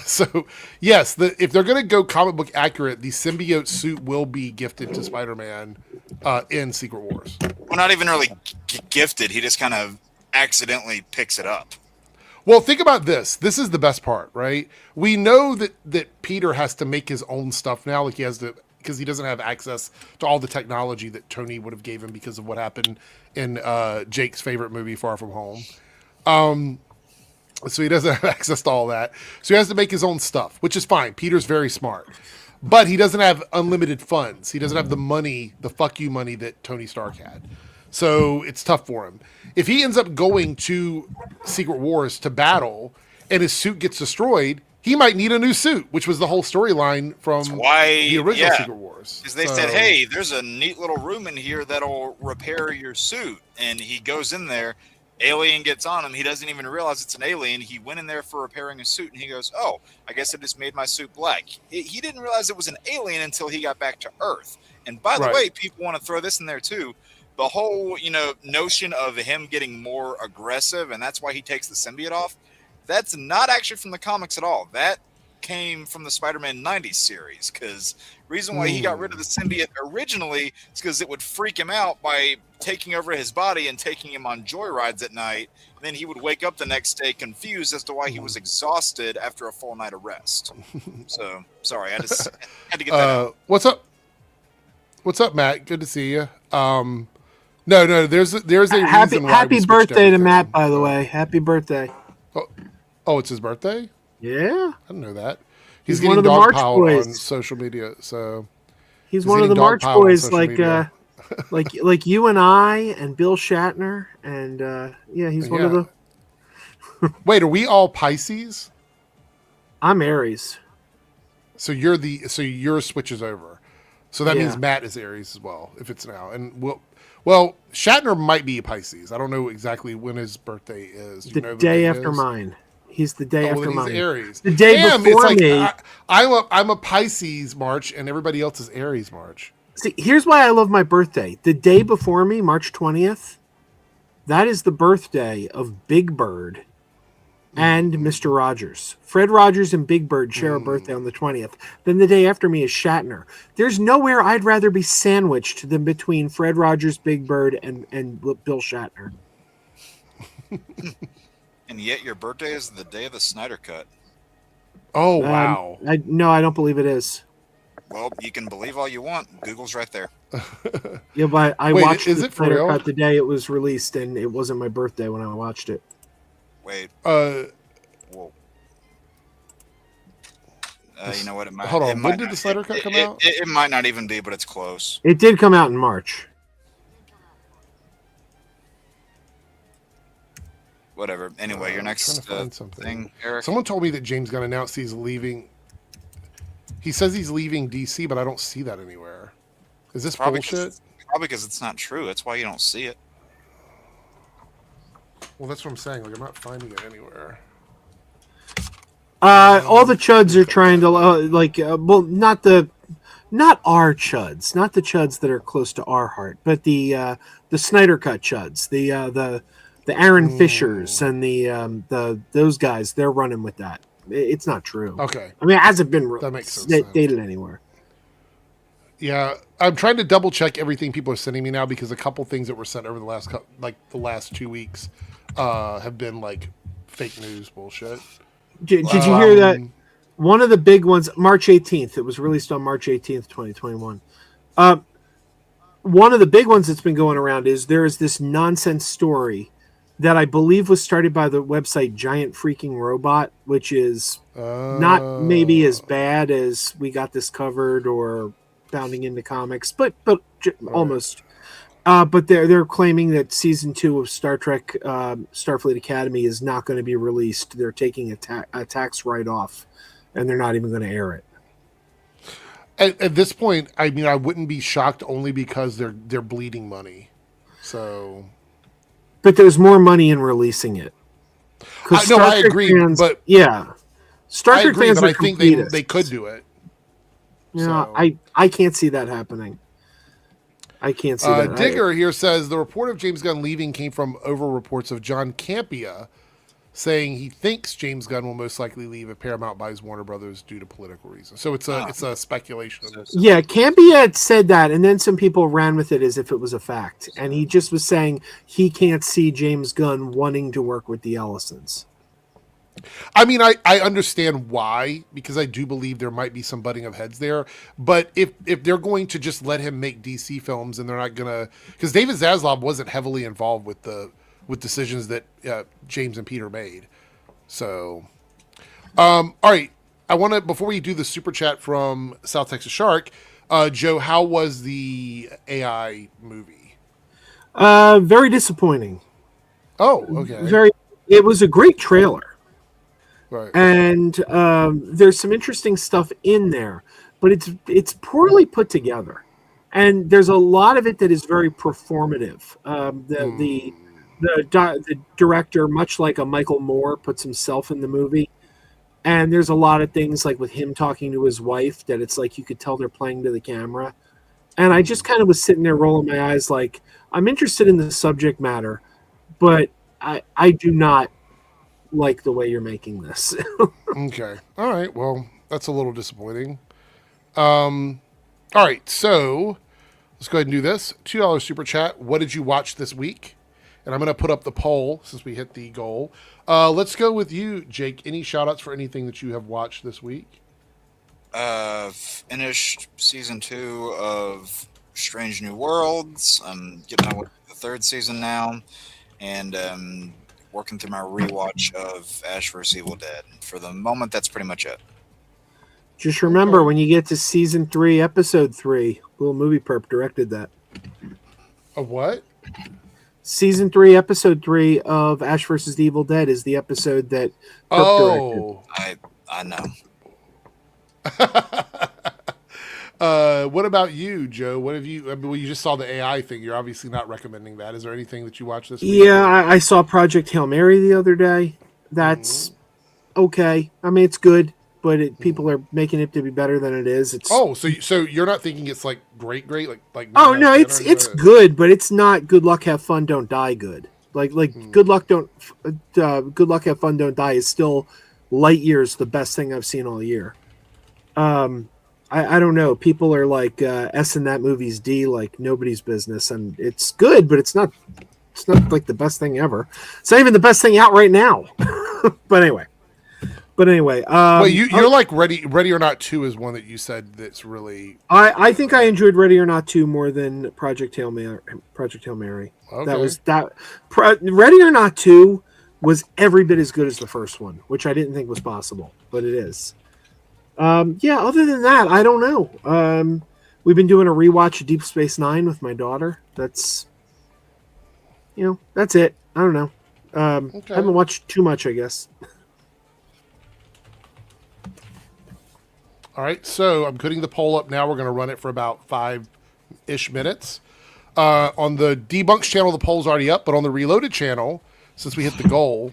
So yes, if they're gonna go comic book accurate, the symbiote suit will be gifted to Spider-Man in Secret Wars. Well, not even really gifted. He just kind of accidentally picks it up. Well, think about this. This is the best part, right? We know that Peter has to make his own stuff now. Like he has to, because he doesn't have access to all the technology that Tony would have gave him because of what happened in Jake's favorite movie, Far From Home. So he doesn't have access to all that. So he has to make his own stuff, which is fine. Peter's very smart. But he doesn't have unlimited funds. He doesn't have the money, the fuck you money that Tony Stark had. So it's tough for him. If he ends up going to Secret Wars to battle and his suit gets destroyed, he might need a new suit, which was the whole storyline from the original Secret Wars. Because they said, hey, there's a neat little room in here that'll repair your suit. And he goes in there, alien gets on him. He doesn't even realize it's an alien. He went in there for repairing a suit, and he goes, oh, I guess it just made my suit black. He didn't realize it was an alien until he got back to Earth. And by the way, people want to throw this in there too. The whole, notion of him getting more aggressive, and that's why he takes the symbiote off, that's not actually from the comics at all. That came from the Spider-Man 90s series, because reason why he got rid of the symbiote originally is because it would freak him out by taking over his body and taking him on joyrides at night. And then he would wake up the next day confused as to why he was exhausted after a full night of rest. So, sorry, I just had to get that out. What's up? What's up, Matt? Good to see you. No, there's a reason why happy birthday to Matt, by the way. Happy birthday. Oh, it's his birthday? Yeah. I didn't know that. He's one getting of the March dogpiled boys on social media, so he's one of the March boys, like you and I and Bill Shatner, and he's one of the. Wait, are we all Pisces? I'm Aries. So yours switches over. So that means Matt is Aries as well, if it's now. And well, Shatner might be a Pisces. I don't know exactly when his birthday is. Do you know the day after mine. He's the day after mine. He's Aries. The day before me. I'm a Pisces March, and everybody else is Aries March. See, here's why I love my birthday. The day before me, March 20th, that is the birthday of Big Bird and Mr. Rogers. Fred Rogers and Big Bird share a birthday on the 20th. Then the day after me is Shatner. There's nowhere I'd rather be sandwiched than between Fred Rogers, Big Bird, and Bill Shatner. And yet your birthday is the day of the Snyder Cut. Oh, wow. No, I don't believe it is. Well, you can believe all you want. Google's right there. Yeah, but I Wait, watched is the it for Snyder real? Cut the day it was released, and it wasn't my birthday when I watched it. Wait. Uh, Whoa. You know what? It might. hold on. It When might did not- the Snyder Cut come it- out? It might not even be, but it's close. It did come out in March. Whatever. Anyway, your I'm next trying to find something. thing, Eric. Someone told me that James Gunn announced he's leaving. He says he's leaving DC, but I don't see that anywhere. Is this Probably bullshit? because it's not true. That's why you don't see it. Well, that's what I'm saying. Like, I'm not finding it anywhere. All the chuds are trying to well, not our chuds, not the chuds that are close to our heart, but the Snyder Cut chuds, the Aaron Fishers and the those guys. They're running with that. It's not true. Okay. I mean, it hasn't been That makes sense. dated anywhere. Yeah, I'm trying to double check everything people are sending me now because a couple things that were sent over the last 2 weeks have been like fake news bullshit. Did you hear that? One of the big ones, March 18th. It was released on March 18th, 2021. One of the big ones that's been going around is there is this nonsense story that I believe was started by the website Giant Freaking Robot, which is not maybe as bad as We Got This Covered or Bounding into Comics, but almost. But they're claiming that season 2 of Star Trek Starfleet Academy is not going to be released. They're taking a tax write-off, and they're not even going to air it. At this point, I mean, I wouldn't be shocked only because they're bleeding money. So, but there's more money in releasing it. I agree, but yeah, Star I Trek agree, fans but are I think completists. they could do it. Yeah, So. I can't see that happening. I can't see that. Digger here says the report of James Gunn leaving came from over reports of John Campea saying he thinks James Gunn will most likely leave if Paramount buys Warner Brothers due to political reasons. So it's a speculation. Yeah, Campea had said that, and then some people ran with it as if it was a fact. And he just was saying he can't see James Gunn wanting to work with the Ellisons. I mean, I understand why, because I do believe there might be some butting of heads there. But if they're going to just let him make DC films and they're not going to... Because David Zaslav wasn't heavily involved with decisions that James and Peter made. So, all right. I want to, before we do the super chat from South Texas Shark, Joe, how was the AI movie? Very disappointing. Oh, okay. It was a great trailer. Right. And there's some interesting stuff in there, but it's poorly put together, and there's a lot of it that is very performative. The director, much like a Michael Moore, puts himself in the movie, and there's a lot of things like with him talking to his wife that it's like you could tell they're playing to the camera, and I just kind of was sitting there rolling my eyes like I'm interested in the subject matter, but I do not like the way you're making this. Okay. All right. Well, that's a little disappointing. All right. So let's go ahead and do this. $2 super chat. What did you watch this week? And I'm going to put up the poll since we hit the goal. Let's go with you, Jake. Any shout outs for anything that you have watched this week? Finished season 2 of Strange New Worlds. I'm getting on with the 3rd season now. And, working through my rewatch of Ash vs. Evil Dead. For the moment, that's pretty much it. Just remember, when you get to season 3, episode 3, Little Movie Perp directed that. A what? Season 3, episode 3 of Ash vs. Evil Dead is the episode that Perp directed. I know. What about you, Joe? What have you? I mean, well, you just saw the AI thing. You're obviously not recommending that. Is there anything that you watched this week? Yeah, I saw Project Hail Mary the other day. That's okay. I mean, it's good, but people are making it to be better than it is. It's so you're not thinking it's like great, like oh no, it's good, but it's not good luck, have fun, don't die. Good, like good luck, have fun, don't die is still light years the best thing I've seen all year. I don't know. People are like S-ing that movie's D like nobody's business, and it's good, but it's not like the best thing ever. It's not even the best thing out right now. But anyway, But anyway, Wait, you're like Ready or Not 2 is one that you said that's really. I think I enjoyed Ready or Not 2 more than Project Hail Mary. Okay. Ready or Not 2 was every bit as good as the first one, which I didn't think was possible, but it is. Yeah, other than that, I don't know. We've been doing a rewatch of Deep Space Nine with my daughter. That's it. I don't know. Okay. I haven't watched too much, I guess. All right, so I'm putting the poll up now. We're going to run it for about 5-ish minutes. On the Debunks channel, the poll's already up, but on the Reloaded channel, since we hit the goal,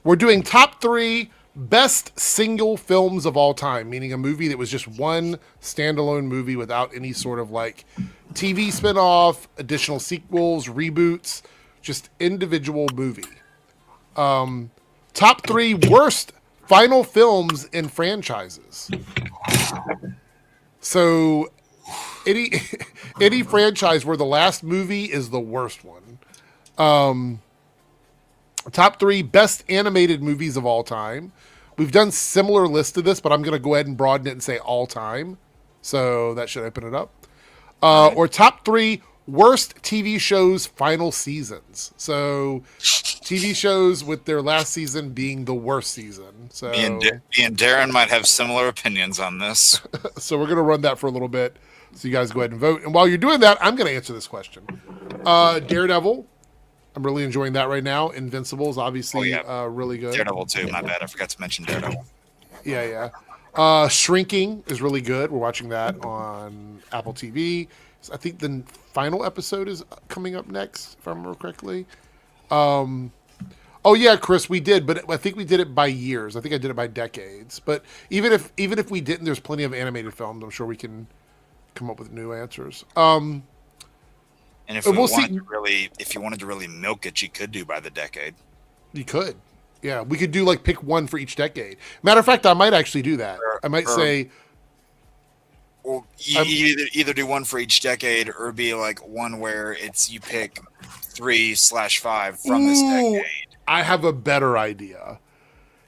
we're doing top 3 best single films of all time, meaning a movie that was just one standalone movie without any sort of like TV spinoff, additional sequels, reboots, just individual movie. Top 3 worst final films in franchises. So any franchise where the last movie is the worst one. Top 3 best animated movies of all time. We've done similar lists to this, but I'm going to go ahead and broaden it and say all time. So that should open it up. Or top 3 worst TV shows final seasons. So TV shows with their last season being the worst season. So me and Darren might have similar opinions on this. So we're going to run that for a little bit. So you guys go ahead and vote. And while you're doing that, I'm going to answer this question. Daredevil. I'm really enjoying that right now. Invincible is obviously really good. Daredevil too. My bad. I forgot to mention Daredevil. Yeah. Shrinking is really good. We're watching that on Apple TV. I think the final episode is coming up next, if I remember correctly. Oh yeah, Chris, we did, but I think we did it by years. I think I did it by decades. But even if we didn't, there's plenty of animated films. I'm sure we can come up with new answers. And if you wanted to really milk it, you could do by the decade. You could. Yeah, we could do like pick one for each decade. Matter of fact, I might actually do that. I might say. Well, you either do one for each decade or be like one where it's you pick 3/5 from this decade. I have a better idea.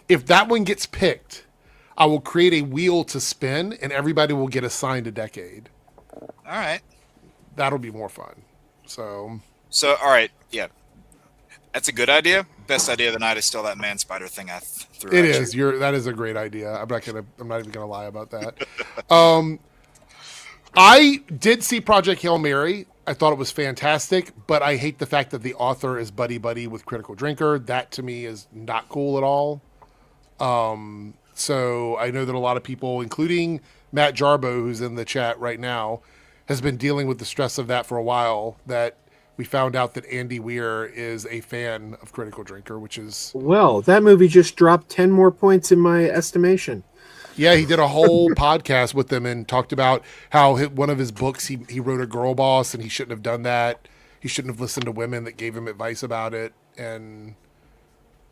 If that one gets picked, I will create a wheel to spin and everybody will get assigned a decade. All right. That'll be more fun. So all right. Yeah. That's a good idea. Best idea of the night is still that man spider thing I threw It at is. you. That is a great idea. I'm not even gonna lie about that. I did see Project Hail Mary. I thought it was fantastic, but I hate the fact that the author is buddy with Critical Drinker. That to me is not cool at all. So I know that a lot of people, including Matt Jarbo, who's in the chat right now, has been dealing with the stress of that for a while, that we found out that Andy Weir is a fan of Critical Drinker, which is... Well, that movie just dropped 10 more points in my estimation. Yeah, he did a whole podcast with them and talked about how one of his books, he wrote a girl boss and he shouldn't have done that. He shouldn't have listened to women that gave him advice about it and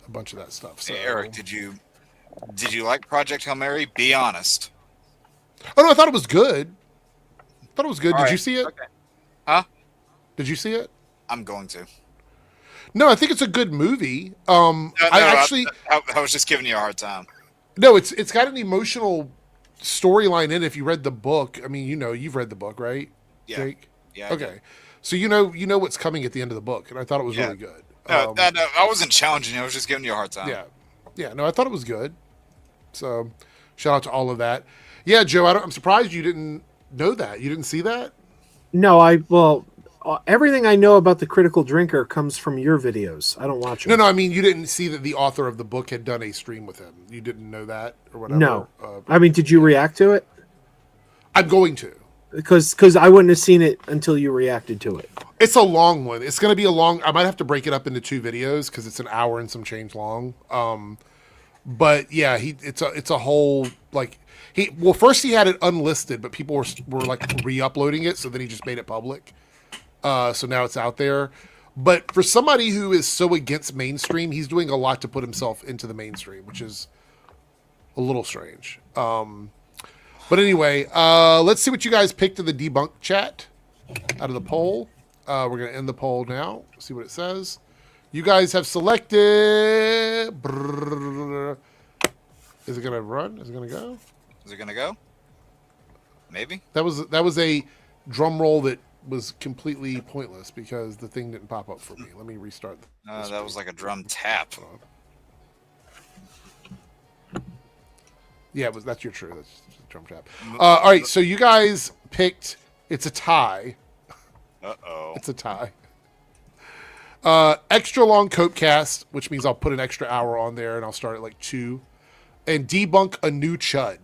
a bunch of that stuff. So. Hey, Eric, did you like Hail Mary? Be honest. Oh, no, I thought it was good. Did right. you see it? Okay. Huh? Did you see it? I'm going to. No, I think it's a good movie. I was just giving you a hard time. No, it's got an emotional storyline in it. If you read the book, I mean, you've read the book, right, yeah. Jake? Yeah. Okay. So you know what's coming at the end of the book, and I thought it was really good. No, I wasn't challenging you. I was just giving you a hard time. Yeah. No, I thought it was good. So, shout out to all of that. Yeah, Joe, I'm surprised you didn't know that. You didn't see that? No, everything I know about the Critical Drinker comes from your videos. I don't watch them. No, I mean, you didn't see that the author of the book had done a stream with him. You didn't know that or whatever? No. I mean, did you react to it? I'm going to. Because I wouldn't have seen it until you reacted to it. It's a long one. It's going to be I might have to break it up into 2 videos because it's an hour and some change long. But yeah, it's a whole, like, first he had it unlisted, but people were like re-uploading it. So then he just made it public. So now it's out there. But for somebody who is so against mainstream, he's doing a lot to put himself into the mainstream, which is a little strange. But anyway, let's see what you guys picked in the debunk chat out of the poll. We're going to end the poll now. See what it says. You guys have selected Is it gonna run? Is it gonna go? Is it gonna go? Maybe. That was a drum roll that was completely pointless because the thing didn't pop up for me. Let me restart. That was like a drum tap. Yeah, that's your true. That's just a drum tap. All right, so you guys picked. It's a tie. Uh-oh. It's a tie. Extra long cope cast, which means I'll put an extra hour on there, and I'll start at like 2, and debunk a new chud.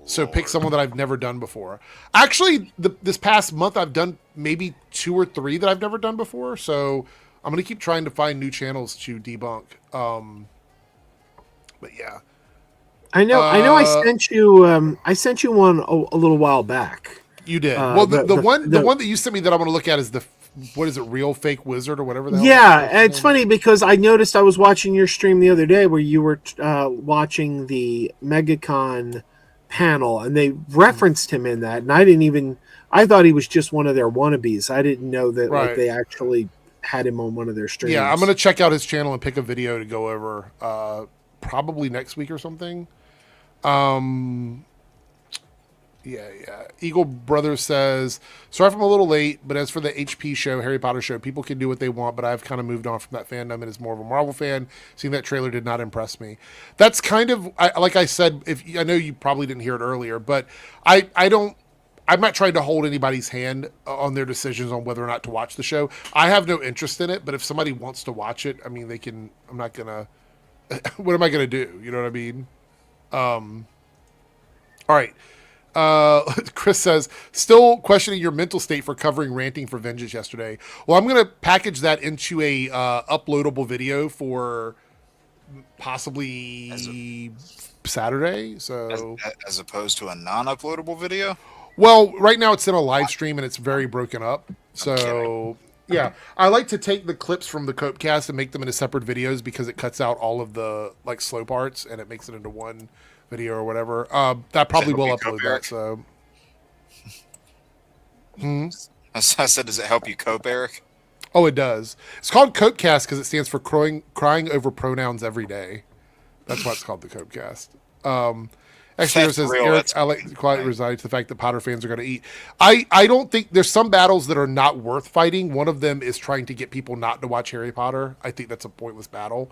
So pick someone that I've never done before. Actually, this past month I've done maybe 2 or 3 that I've never done before. So I'm gonna keep trying to find new channels to debunk. But yeah, I know. I sent you. I sent you one a little while back. you did. Well, the one that you sent me that I want to look at is what is it? Real Fake Wizard or whatever. Yeah, it's funny because I noticed I was watching your stream the other day where you were watching the MegaCon panel, and they referenced him in that, and I thought he was just one of their wannabes. I didn't know that like they actually had him on one of their streams. Yeah, I'm gonna check out his channel and pick a video to go over probably next week or something. Yeah. Eagle Brothers says, sorry if I'm a little late, but as for the HP show, Harry Potter show, people can do what they want, but I've kind of moved on from that fandom and is more of a Marvel fan. Seeing that trailer did not impress me. That's kind of, like I said, I know you probably didn't hear it earlier, but I'm not trying to hold anybody's hand on their decisions on whether or not to watch the show. I have no interest in it, but if somebody wants to watch it, I mean, they can. I'm not gonna. What am I gonna do? You know what I mean? All right. Chris says, still questioning your mental state for covering Ranting for Vengeance yesterday. Well, I'm going to package that into a uploadable video for possibly Saturday. So as opposed to a non-uploadable video? Well, right now it's in a live stream and it's very broken up. So yeah, I like to take the clips from the Copecast and make them into separate videos because it cuts out all of the like slow parts and it makes it into one video or whatever. That probably will upload that. So, I said, does it help you cope, Eric? Oh, it does. It's called Copecast because it stands for crying over pronouns every day. That's why it's called the Copecast. Actually, says Eric, I like to quietly resign to the fact that Potter fans are going to eat. I don't think there's some battles that are not worth fighting. One of them is trying to get people not to watch Harry Potter. I think that's a pointless battle.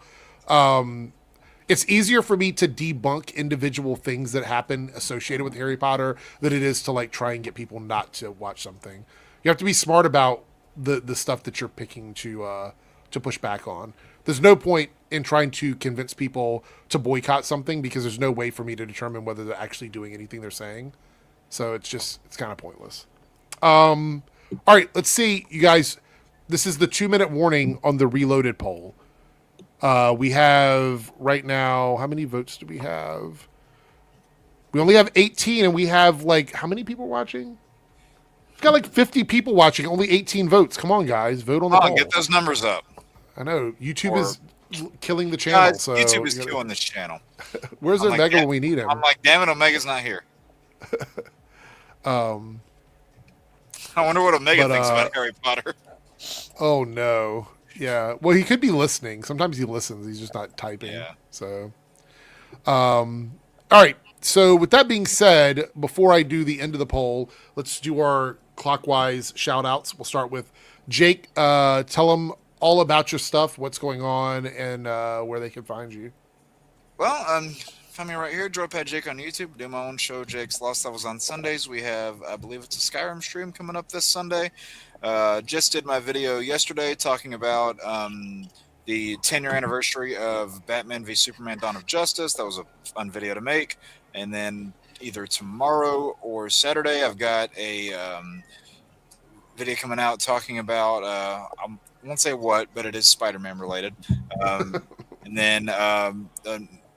It's easier for me to debunk individual things that happen associated with Harry Potter than it is to like try and get people not to watch something. You have to be smart about the stuff that you're picking to push back on. There's no point in trying to convince people to boycott something because there's no way for me to determine whether they're actually doing anything they're saying. So it's kind of pointless. All right, let's see, you guys. This is the 2-minute warning on the Reloaded poll. We have right now, how many votes do we have? We only have 18 and we have like, how many people watching? We've got like 50 people watching, only 18 votes. Come on, guys, vote on the poll. Get those numbers up. I know, YouTube is killing the channel. Guys, so YouTube is killing this channel. Where's Omega when we need him? I'm like, damn it, Omega's not here. I wonder what Omega thinks about Harry Potter. Oh, no. Yeah, well, he could be listening. Sometimes he listens. He's just not typing. Yeah. So, all right. So with that being said, before I do the end of the poll, let's do our clockwise shout outs. We'll start with Jake. Tell them all about your stuff, what's going on, and where they can find you. Well, find me right here, Dropad Jake on YouTube. Do my own show, Jake's Lost Levels, on Sundays. We have, I believe it's a Skyrim stream coming up this Sunday. Just did my video yesterday talking about the 10-year anniversary of Batman v Superman Dawn of Justice. That was a fun video to make. And then either tomorrow or Saturday, I've got a video coming out talking about, I won't say what, but it is Spider-Man related. And then a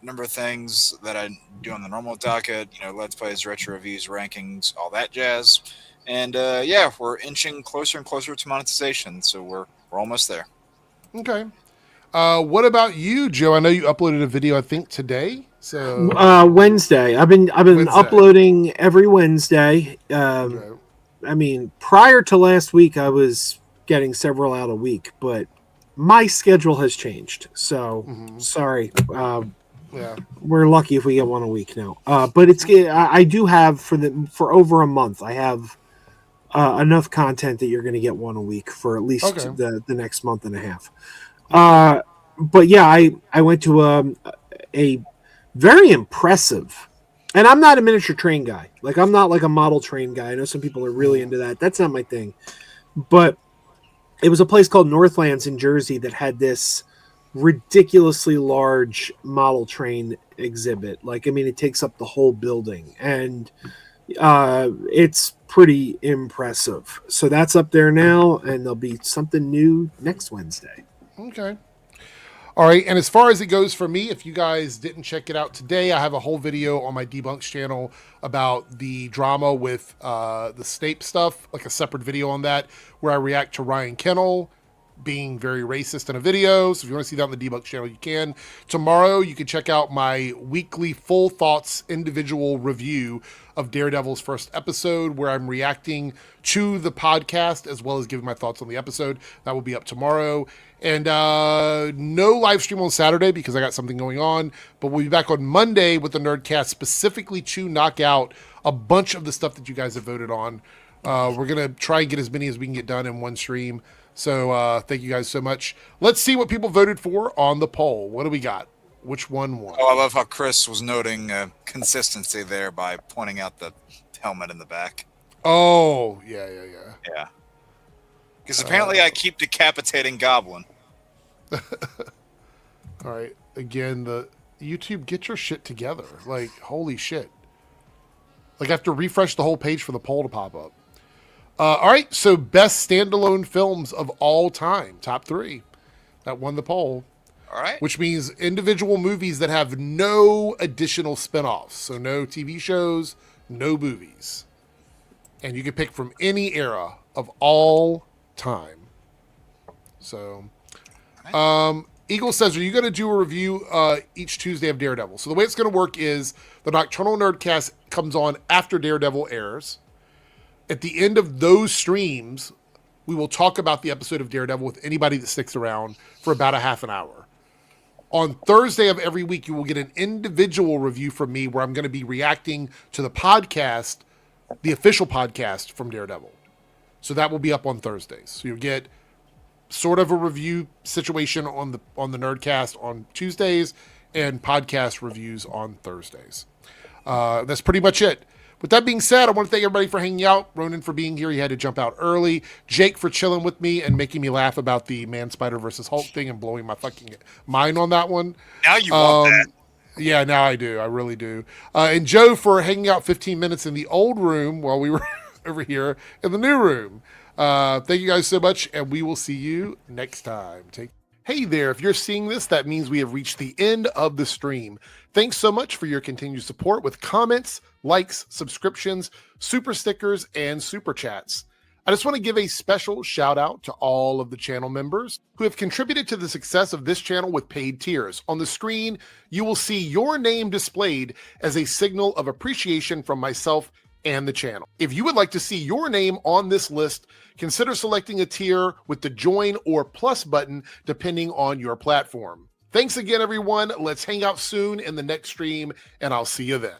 number of things that I do on the normal docket, Let's Plays, retro reviews, rankings, all that jazz. And yeah, we're inching closer and closer to monetization, so we're almost there. Okay. What about you, Joe? I know you uploaded a video, I think today. So Wednesday. I've been uploading every Wednesday. Okay. I mean, prior to last week, I was getting several out a week, but my schedule has changed. So sorry. Yeah. We're lucky if we get one a week now. But I do have for over a month. I have enough content that you're going to get one a week for at least Okay. the next month and a half. But yeah, I went to a very impressive, and I'm not a miniature train guy. Like, I'm not like a model train guy. I know some people are really into that. That's not my thing. But it was a place called Northlands in Jersey that had this ridiculously large model train exhibit. Like, I mean, it takes up the whole building, and it's pretty impressive. So that's up there now, and there'll be something new next Wednesday. Okay. All right, and as far as it goes for me, if you guys didn't check it out today, I have a whole video on my Debunks channel about the drama with the Snape stuff, like a separate video on that, where I react to Ryan Kennel being very racist in a video. So if you want to see that on the Debunks channel, you can. Tomorrow, you can check out my weekly full thoughts individual review of Daredevil's first episode, where I'm reacting to the podcast as well as giving my thoughts on the episode. That will be up tomorrow. And no live stream on Saturday because I got something going on. But we'll be back on Monday with the Nerdcast specifically to knock out a bunch of the stuff that you guys have voted on. We're going to try and get as many as we can get done in one stream. So thank you guys so much. Let's see what people voted for on the poll. What do we got? Which one won? Oh, I love how Chris was noting consistency there by pointing out the helmet in the back. Oh, yeah. Yeah. Because apparently I keep decapitating Goblin. All right. Again, the YouTube, get your shit together. Like, holy shit. Like, I have to refresh the whole page for the poll to pop up. All right. So, best standalone films of all time. Top 3. That won the poll. All right. Which means individual movies that have no additional spinoffs. So, no TV shows, no movies. And you can pick from any era of all time. So, Eagle says, are you going to do a review each Tuesday of Daredevil? So the way it's going to work is the Nocturnal Nerdcast comes on after Daredevil airs. At the end of those streams, we will talk about the episode of Daredevil with anybody that sticks around for about a half an hour. On Thursday of every week, you will get an individual review from me where I'm going to be reacting to the podcast, the official podcast from Daredevil. So that will be up on Thursdays. So you'll get sort of a review situation on the Nerdcast on Tuesdays and podcast reviews on Thursdays. That's pretty much it. With that being said, I want to thank everybody for hanging out. Ronan for being here. He had to jump out early. Jake for chilling with me and making me laugh about the Man-Spider versus Hulk thing and blowing my fucking mind on that one. Now you want that. Yeah, now I do. I really do. And Joe for hanging out 15 minutes in the old room while we were over here in the new room. Thank you guys so much, and we will see you next time. Hey there, if you're seeing this, that means we have reached the end of the stream. Thanks so much for your continued support with comments, likes, subscriptions, super stickers, and super chats. I just want to give a special shout out to all of the channel members who have contributed to the success of this channel with paid tiers. On the screen, you will see your name displayed as a signal of appreciation from myself and the channel. If you would like to see your name on this list, consider selecting a tier with the join or plus button depending on your platform. Thanks again, everyone. Let's hang out soon in the next stream, and I'll see you then.